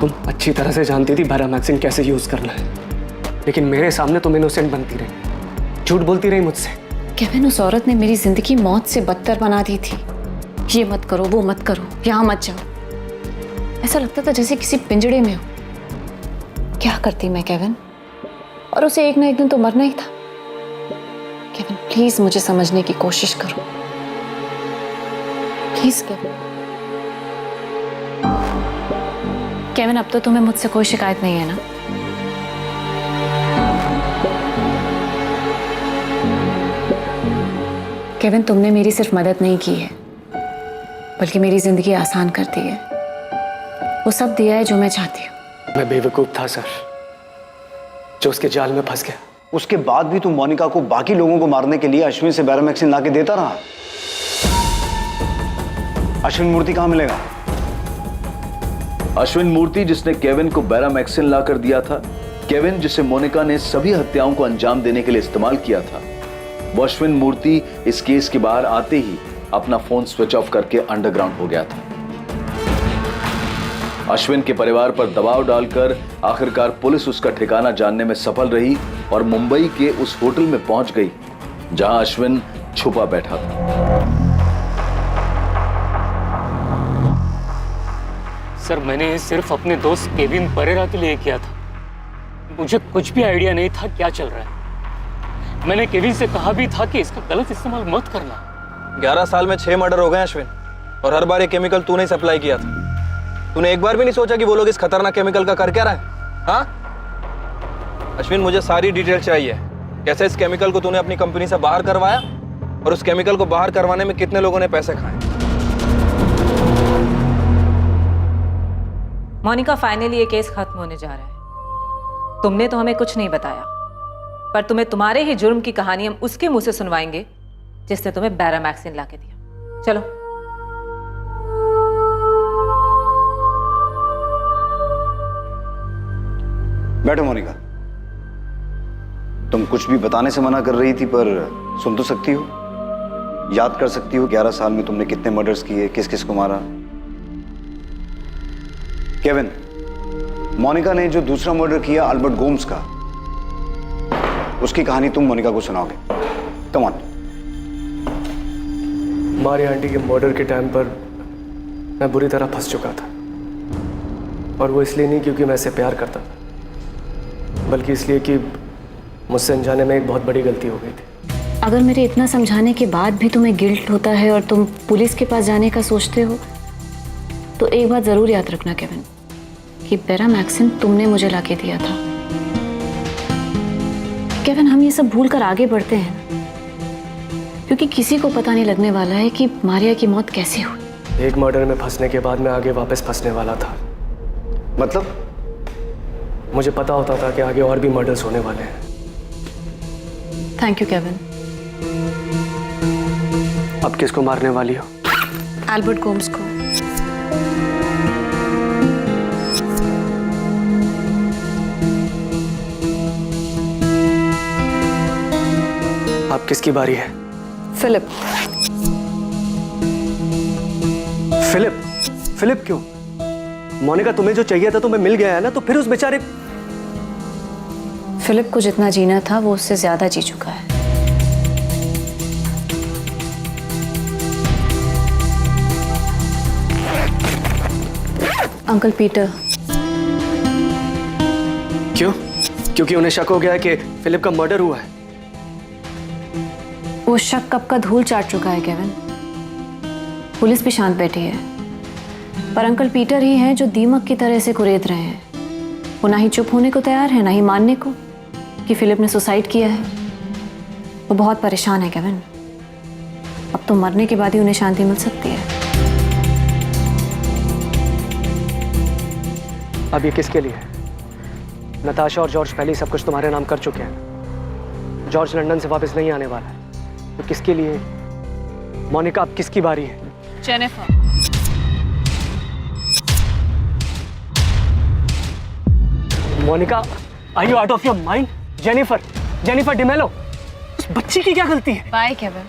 तुम अच्छी तरह से जानती थी बैरामैक्सिन कैसे यूज करना है, लेकिन मेरे सामने तुम इनोसेंट बनती रही, झूठ बोलती रही मुझसे। केविन, उस औरत ने मेरी जिंदगी मौत से बदतर बना दी थी। ये मत करो, वो मत करो, यहाँ मत जाओ। ऐसा लगता था जैसे किसी पिंजड़े में हो। क्या करती मैं केविन? और उसे एक ना एक दिन तो मरना ही था। केविन प्लीज मुझे समझने की कोशिश करो, प्लीज केविन। केविन, अब तो तुम्हें मुझसे कोई शिकायत नहीं है ना? केविन, तुमने मेरी सिर्फ मदद नहीं की है, बल्कि मेरी जिंदगी आसान कर दी है। वो सब दिया है जो मैं चाहती हूँ। मैं बेवकूफ था सर, जो उसके जाल में फंस गया। उसके बाद भी तुम मोनिका को बाकी लोगों को मारने के लिए अश्विन से बैरामैक्सिन लाके देता रहा। अश्विन मूर्ति कहां मिलेगा? अश्विन मूर्ति जिसने केविन को बैरामैक्सिन लाकर दिया था, केविन जिसे मोनिका ने सभी हत्याओं को अंजाम देने के लिए इस्तेमाल किया था, वो अश्विन मूर्ति इस केस के बाहर आते ही अपना फोन स्विच ऑफ करके अंडरग्राउंड हो गया था। अश्विन के परिवार पर दबाव डालकर आखिरकार पुलिस उसका ठिकाना जानने में सफल रही और मुंबई के उस होटल में पहुंच गई जहां अश्विन छुपा बैठा था। सर, मैंने सिर्फ अपने दोस्त केविन परेरा के लिए किया था। मुझे कुछ भी आइडिया नहीं था क्या चल रहा है। मैंने केविन से कहा भी था कि इसका गलत इस्तेमाल मत करना। 11 साल में 6 मर्डर हो गए अश्विन, और हर बार ये केमिकल तूने ही सप्लाई किया था। तूने एक बार भी नहीं सोचा कि वो लोग इस खतरनाक केमिकल का कर क्या रहा है? हाँ अश्विन, मुझे सारी डिटेल चाहिए। कैसे इस केमिकल को तूने अपनी कंपनी से बाहर करवाया, और उस केमिकल को बाहर करवाने में कितने लोगों ने पैसे खाए? मोनिका, फाइनली ये केस खत्म होने जा रहा है। तुमने तो हमें कुछ नहीं बताया, पर तुम्हें तुम्हारे ही जुर्म की कहानी हम उसके मुंह से सुनवाएंगे जिसने तुम्हें बैरामैक्सिन ला के दिया। चलो। बैठो मोनिका। तुम कुछ भी बताने से मना कर रही थी, पर सुन तो सकती हो, याद कर सकती हो 11 साल में तुमने कितने मर्डर्स किए, किस किस को मारा। केविन, मोनिका ने जो दूसरा मर्डर किया अल्बर्ट गोम्स का, उसकी कहानी तुम मोनिका को सुनाओगे। Come on. हमारी आंटी के मर्डर के टाइम पर मैं बुरी तरह फंस चुका था, और वो इसलिए नहीं क्योंकि मैं इसे प्यार करता था, बल्कि इसलिए कि मुझसे अनजाने में एक बहुत बड़ी गलती हो गई थी। अगर मेरे इतना समझाने के बाद भी तुम्हें गिल्ट होता है और तुम पुलिस के पास जाने का सोचते हो, तो एक बात जरूर याद रखना केविन, कि बैरामैक्सिन तुमने मुझे लाके दिया था। केविन, हम ये सब भूल कर आगे बढ़ते हैं, क्योंकि किसी को पता नहीं लगने वाला है कि मारिया की मौत कैसे हुई। एक मर्डर में फंसने के बाद मैं आगे वापस फंसने वाला था। मतलब? मुझे पता होता था कि आगे और भी मर्डर्स होने वाले हैं। Thank you Kevin. अब किसको मारने वाली हो? एल्बर्ट गोम्स को। अब किसकी बारी है? फिलिप। फिलिप? फिलिप क्यों? मोनिका, तुम्हें जो चाहिए था तुम्हें मिल गया है ना, तो फिर उस बेचारे। फिलिप को जितना जीना था वो उससे ज्यादा जी चुका है। Uncle Peter. क्यों? क्योंकि उन्हें शक हो गया है कि फिलिप का मर्डर हुआ है। वो शक कब का धूल चाट चुका है केविन। पुलिस भी शांत बैठी है, पर अंकल पीटर ही हैं जो दीमक की तरह से कुरेद रहे हैं। वो ना ही चुप होने को तैयार है, ना ही मानने को कि फिलिप ने सुसाइड किया है। वो बहुत परेशान है केविन। अब तो मरने के बाद ही उन्हें शांति मिल सकती है। अब ये किसके लिए है? नताशा और जॉर्ज पहले ही सब कुछ तुम्हारे नाम कर चुके हैं। जॉर्ज लंदन से वापस नहीं आने वाला है, तो किसके लिए? मोनिका, अब किसकी बारी है? Jennifer. Monica, are you out of your mind? Jennifer, Jennifer D'Mello, उस बच्ची की क्या गलती है? Bye Kevin.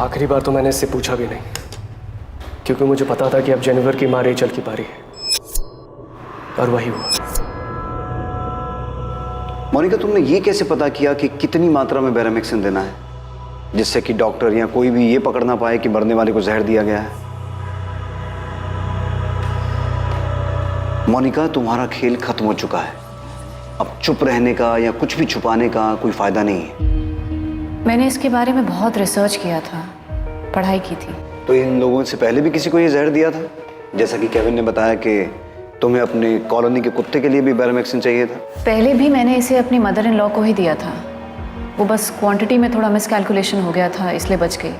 आखिरी बार तो मैंने इससे पूछा भी नहीं, क्योंकि मुझे पता था कि अब जेनिफर की माँ रेचल की बारी है, और वही हुआ। मोनिका, तुमने ये कैसे पता किया कि कितनी मात्रा में बैरामैक्सिन देना है, जिससे कि डॉक्टर या कोई भी ये पकड़ ना पाए कि मरने वाले को जहर दिया गया है? मोनिका, तुम्हारा खेल खत्म हो चुका है। अब चुप रहने का या कुछ भी छुपाने का कोई फायदा नहीं है। मैंने इसके बारे में बहुत रिसर्च किया था, पढ़ाई की थी। तो इन लोगों से पहले भी किसी को ये जहर दिया था? जैसा कि केविन ने बताया कि तुम्हें अपने कॉलोनी के कुत्ते के लिए भी बैरामैक्सिन चाहिए था। पहले भी मैंने इसे अपनी मदर इन लॉ को ही दिया था। वो बस क्वांटिटी में थोड़ा मिसकैलकुलेशन हो गया था, इसलिए बच गई,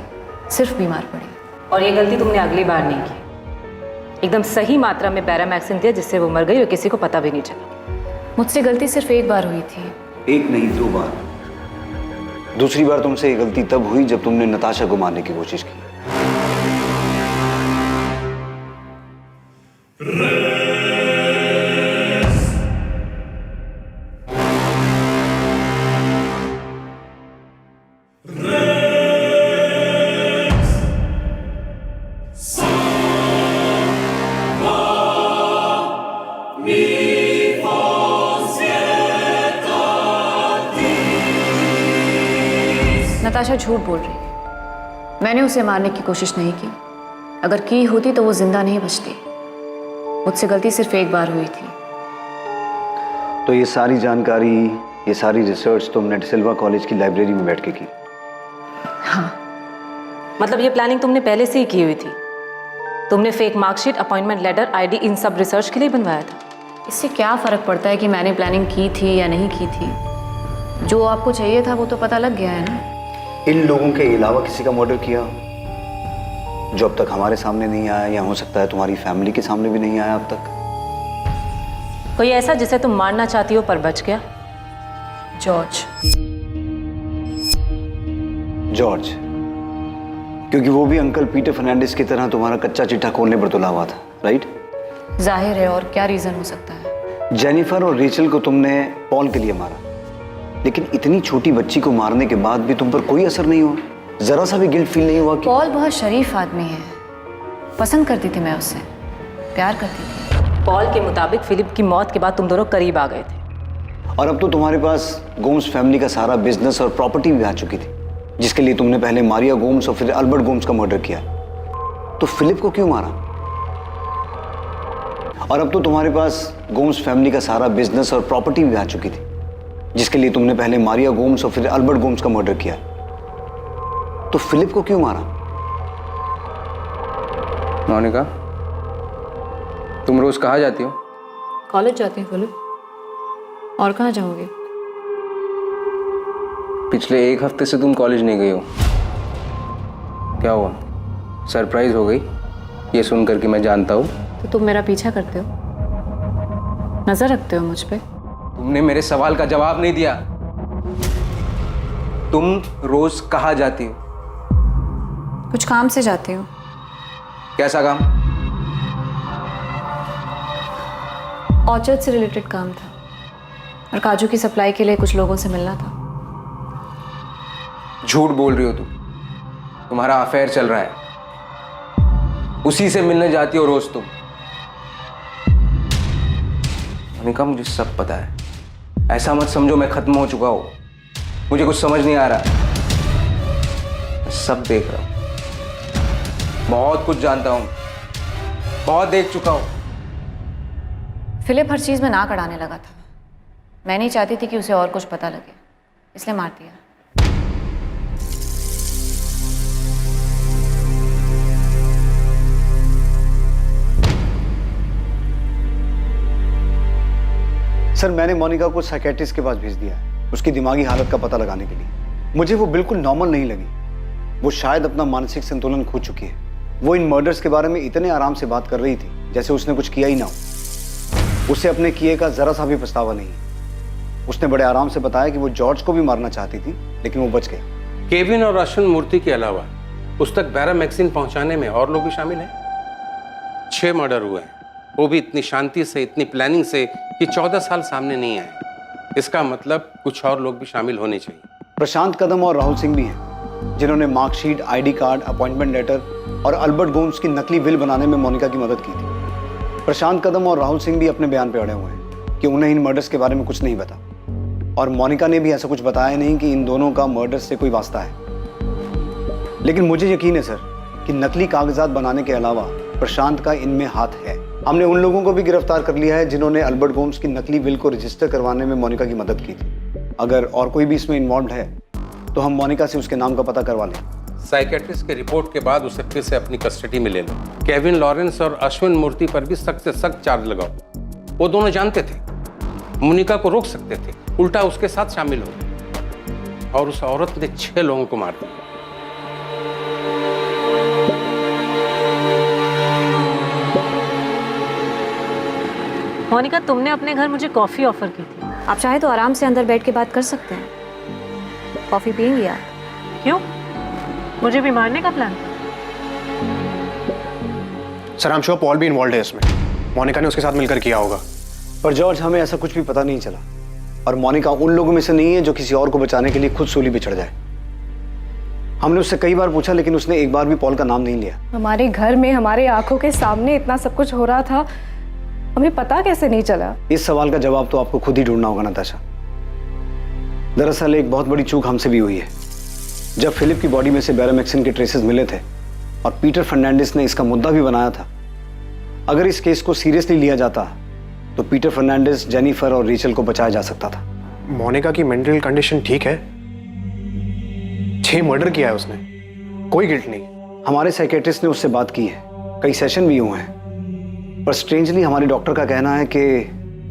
सिर्फ बीमार पड़ी। और ये गलती तुमने अगली बार नहीं की। एकदम सही मात्रा में बैरामैक्सिन दिया, जिससे वो मर गई और किसी को पता भी नहीं चला। मुझसे गलती सिर्फ एक बार हुई थी। एक नहीं, 2 बार। दूसरी बार तुमसे ये गलती तब हुई जब तुमने नताशा को मारने की कोशिश की। नताशा झूठ बोल रही है। मैंने उसे मारने की कोशिश नहीं की। अगर की होती तो वो जिंदा नहीं बचती। मुझसे गलती सिर्फ एक बार हुई थी। तो ये सारी जानकारी, ये सारी रिसर्च तुमने डिसिल्वा कॉलेज की लाइब्रेरी में बैठ के की? हाँ। मतलब ये प्लानिंग तुमने पहले से ही की हुई थी? तुमने fake marksheet, appointment letter, ID, इन सब रिसर्च के लिए बनवाया था? इससे क्या फर्क पड़ता है कि मैंने प्लानिंग की थी या नहीं की थी? जो आपको चाहिए था वो तो पता लग गया है ना। इन लोगों के अलावा किसी का मर्डर किया? जो अब तक हमारे सामने नहीं आया, या हो सकता है तुम्हारी फैमिली के सामने भी नहीं आया अब तक? कोई ऐसा जिसे तुम मारना चाहती हो पर बच गया? जॉर्ज। जॉर्ज, क्योंकि वो भी अंकल पीटर फर्नांडिस की तरह तुम्हारा कच्चा चिट्ठा खोलने पर तुला हुआ था, राइट? जाहिर है, और क्या रीजन हो सकता है? जेनिफर और रेचल को तुमने पॉल के लिए मारा, लेकिन इतनी छोटी बच्ची को मारने के बाद भी तुम पर कोई असर नहीं हुआ? जरा सा भी गिल्ट फील नहीं हुआ कि पॉल बहुत शरीफ आदमी है, पसंद करती थी मैं उससे, प्यार करती थी। पॉल के मुताबिक फिलिप की मौत के बाद तुम दोनों करीब आ गए थे, और अब तो तुम्हारे पास गोम्स फैमिली का सारा बिजनेस और प्रॉपर्टी भी आ चुकी थी, जिसके लिए तुमने पहले मारिया गोम्स और फिर अल्बर्ट गोम्स का मर्डर किया। तो फिलिप को क्यों मारा? और अब तो तुम्हारे पास गोम्स फैमिली का सारा बिजनेस और प्रॉपर्टी भी आ चुकी थी, जिसके लिए तुमने पहले मारिया गोम्स और फिर अल्बर्ट गोम्स का मर्डर किया। तो फिलिप को क्यों मारा? मोनिका, तुम रोज कहाँ जाती हो? कॉलेज जाती हूँ फिलिप, और कहाँ जाओगे? पिछले एक हफ्ते से तुम कॉलेज नहीं गई हो, क्या हुआ? सरप्राइज हो गई ये सुनकर कि मैं जानता हूँ? तो तुम मेरा पीछा करते हो, नजर रखते हो मुझ पे? तुमने मेरे सवाल का जवाब नहीं दिया। तुम रोज कहाँ जाती हो? कुछ काम से जाती हूँ। कैसा काम? ऑर्चर्ड से रिलेटेड काम था, और काजू की सप्लाई के लिए कुछ लोगों से मिलना था। झूठ बोल रही हो तुम, तुम्हारा अफेयर चल रहा है, उसी से मिलने जाती हो रोज तुम। मोनिका, मुझे सब पता है, ऐसा मत समझो मैं खत्म हो चुका हूं, मुझे कुछ समझ नहीं आ रहा, मैं सब देख रहा हूं, बहुत कुछ जानता हूं, बहुत देख चुका हूं। फिलिप हर चीज में नाक अड़ाने लगा था, मैं नहीं चाहती थी कि उसे और कुछ पता लगे, इसलिए मार दिया। सर, मैंने मोनिका को साइकेट्रिस्ट के पास भेज दिया है, उसकी दिमागी हालत का पता लगाने के लिए। मुझे वो बिल्कुल नॉर्मल नहीं लगी, वो शायद अपना मानसिक संतुलन खो चुकी है। वो इन मर्डर्स के बारे में इतने आराम से बात कर रही थी जैसे उसने कुछ किया ही ना हो। उसे अपने किए का जरा सा भी पछतावा नहीं। उसने बड़े आराम से बताया कि वो जॉर्ज को भी मारना चाहती थी, लेकिन वो बच गया। केविन और अश्विन मूर्ति के अलावा उस तक बैरामैक्सिन पहुंचाने में और लोग भी शामिल हैं। 6 मर्डर हुए हैं, वो भी इतनी शांति से, इतनी प्लानिंग से कि 14 साल सामने नहीं आए। इसका मतलब कुछ और लोग भी शामिल होने चाहिए। प्रशांत कदम और राहुल सिंह भी हैं, जिन्होंने marksheet, ID card, appointment letter और अल्बर्ट गोम्स की नकली विल बनाने में मोनिका की मदद की थी। प्रशांत कदम और राहुल सिंह भी अपने बयान पे अड़े हुए हैं कि उन्हें इन मर्डर्स के बारे में कुछ नहीं पता, और मोनिका ने भी ऐसा कुछ बताया नहीं कि इन दोनों का मर्डर से कोई वास्ता है। लेकिन मुझे यकीन है सर कि नकली कागजात बनाने के अलावा प्रशांत का इनमें हाथ है। हमने उन लोगों को भी गिरफ्तार कर लिया है जिन्होंने अल्बर्ट गोम्स की नकली विल को रजिस्टर करवाने में मोनिका की मदद की थी। अगर और कोई भी इसमें इन्वॉल्व है तो हम मोनिका से उसके नाम का पता करवा लें। साइकेट्रिस्ट के रिपोर्ट के बाद उसे फिर से अपनी कस्टडी में ले लो। केविन लॉरेंस और अश्विन मूर्ति पर भी सख्त से सख्त चार्ज लगाओ। वो दोनों जानते थे मोनिका को रोक सकते थे, उल्टा उसके साथ शामिल हो गए, और उस औरत ने 6 लोगों को मार दिया। मोनिका, तुमने अपने घर मुझे कॉफी ऑफर की थी। आप चाहे तो आराम से अंदर बैठ के बात कर सकते हैं। कॉफी पियेंगी आप? क्यों? मुझे भी मारने का प्लान? सर, हम श्योर पॉल भी इन्वॉल्व है इसमें। मोनिका ने उसके साथ मिलकर किया होगा। पर जॉर्ज, हमें ऐसा कुछ भी पता नहीं चला, और मोनिका उन लोगों में से नहीं है जो किसी और को बचाने के लिए खुद सूली पे चढ़ जाए। हमने उससे कई बार पूछा, लेकिन उसने एक बार भी पॉल का नाम नहीं लिया। हमारे घर में हमारे आंखों के सामने इतना सब कुछ हो रहा था, हमें पता कैसे नहीं चला? इस सवाल का जवाब तो आपको खुद ही ढूंढना होगा नताशा। दरअसल एक बहुत बड़ी चूक हमसे भी हुई है। जब फिलिप की बॉडी में से बैरामैक्सिन के ट्रेसेस मिले थे और पीटर फर्नांडिस ने इसका मुद्दा भी बनाया था, अगर इस केस को सीरियसली लिया जाता तो पीटर फर्नांडिस, जेनिफर और रेचल को बचाया जा सकता था। मोनिका की मेंटल कंडीशन ठीक है? 6 मर्डर किया है उसने, कोई गिल्ट नहीं। हमारे साइकेट्रिस्ट ने उससे बात की है, कई सेशन भी हुए हैं, पर स्ट्रेंजली हमारे डॉक्टर का कहना है कि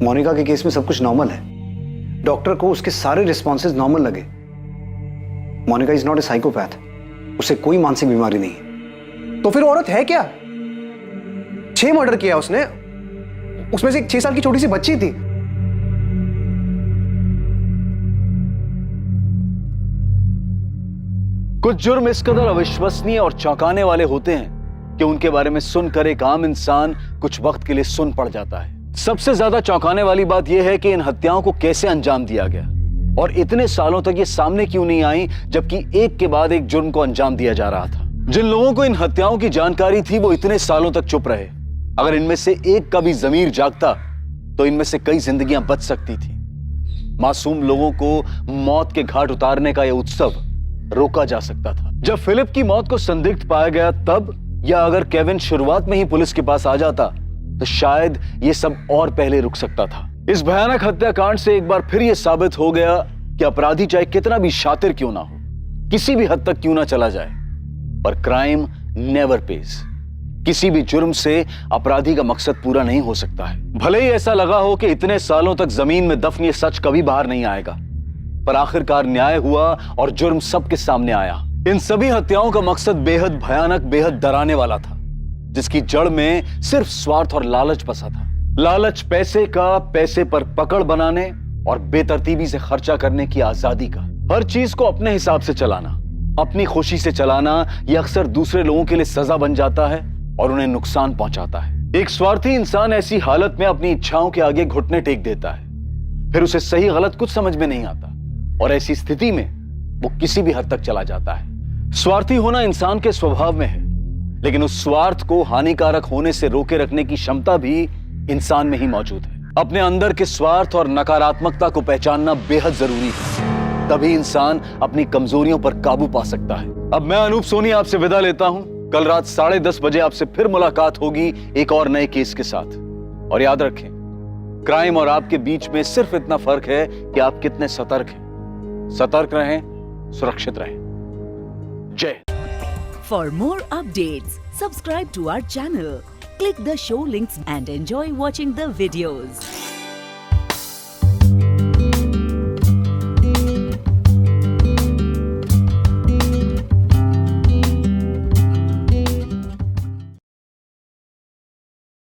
मोनिका के केस में सब कुछ नॉर्मल है। डॉक्टर को उसके सारे रिस्पॉन्सेज नॉर्मल लगे। Monica is not a psychopath, उसे कोई मानसिक बीमारी नहीं है। तो फिर वो औरत है क्या? 6 मर्डर किया उसने, उसमें से एक 6 साल की छोटी सी बच्ची थी। कुछ जुर्म इस कदर अविश्वसनीय और चौंकाने वाले होते हैं कि उनके बारे में सुनकर एक आम इंसान कुछ वक्त के लिए सुन पड़ जाता है। सबसे ज्यादा चौंकाने वाली बात यह है कि इन हत्याओं को कैसे अंजाम दिया गया और इतने सालों तक ये सामने क्यों नहीं आई, जबकि एक के बाद एक जुर्म को अंजाम दिया जा रहा था। जिन लोगों को इन हत्याओं की जानकारी थी वो इतने सालों तक चुप रहे। अगर इनमें से एक का भी ज़मीर जागता तो इनमें से कई जिंदगियां बच सकती थी। मासूम लोगों को मौत के घाट उतारने का यह उत्सव रोका जा सकता था। जब फिलिप की मौत को संदिग्ध पाया गया तब, या अगर केविन शुरुआत में ही पुलिस के पास आ जाता तो शायद ये सब और पहले रुक सकता था। इस भयानक हत्याकांड से एक बार फिर यह साबित हो गया कि अपराधी चाहे कितना भी शातिर क्यों ना हो, किसी भी हद तक क्यों ना चला जाए, पर क्राइम नेवर पेज। किसी भी जुर्म से अपराधी का मकसद पूरा नहीं हो सकता है। भले ही ऐसा लगा हो कि इतने सालों तक जमीन में दफन ये सच कभी बाहर नहीं आएगा, पर आखिरकार न्याय हुआ और जुर्म सबके सामने आया। इन सभी हत्याओं का मकसद बेहद भयानक, बेहद डराने वाला था, जिसकी जड़ में सिर्फ स्वार्थ और लालच बसा था। लालच पैसे का, पैसे पर पकड़ बनाने और बेतरतीबी से खर्चा करने की आजादी का। हर चीज को अपने हिसाब से चलाना, अपनी खुशी से चलाना, यह अक्सर दूसरे लोगों के लिए सजा बन जाता है और उन्हें नुकसान पहुंचाता है। एक स्वार्थी इंसान ऐसी हालत में अपनी इच्छाओं के आगे घुटने टेक देता है, फिर उसे सही गलत कुछ समझ में नहीं आता और ऐसी स्थिति में वो किसी भी हद तक चला जाता है। स्वार्थी होना इंसान के स्वभाव में है, लेकिन उस स्वार्थ को हानिकारक होने से रोके रखने की क्षमता भी इंसान में ही मौजूद है। अपने अंदर के स्वार्थ और नकारात्मकता को पहचानना बेहद जरूरी है, तभी इंसान अपनी कमजोरियों पर काबू पा सकता है। अब मैं अनूप सोनी आपसे विदा लेता हूं। कल रात 10:30 बजे आपसे फिर मुलाकात होगी एक और नए केस के साथ। और याद रखें, क्राइम और आपके बीच में सिर्फ इतना फर्क है कि आप कितने सतर्क हैं। सतर्क रहें, सुरक्षित रहें। जय। For more updates, subscribe to our channel, click the show links and enjoy watching the videos.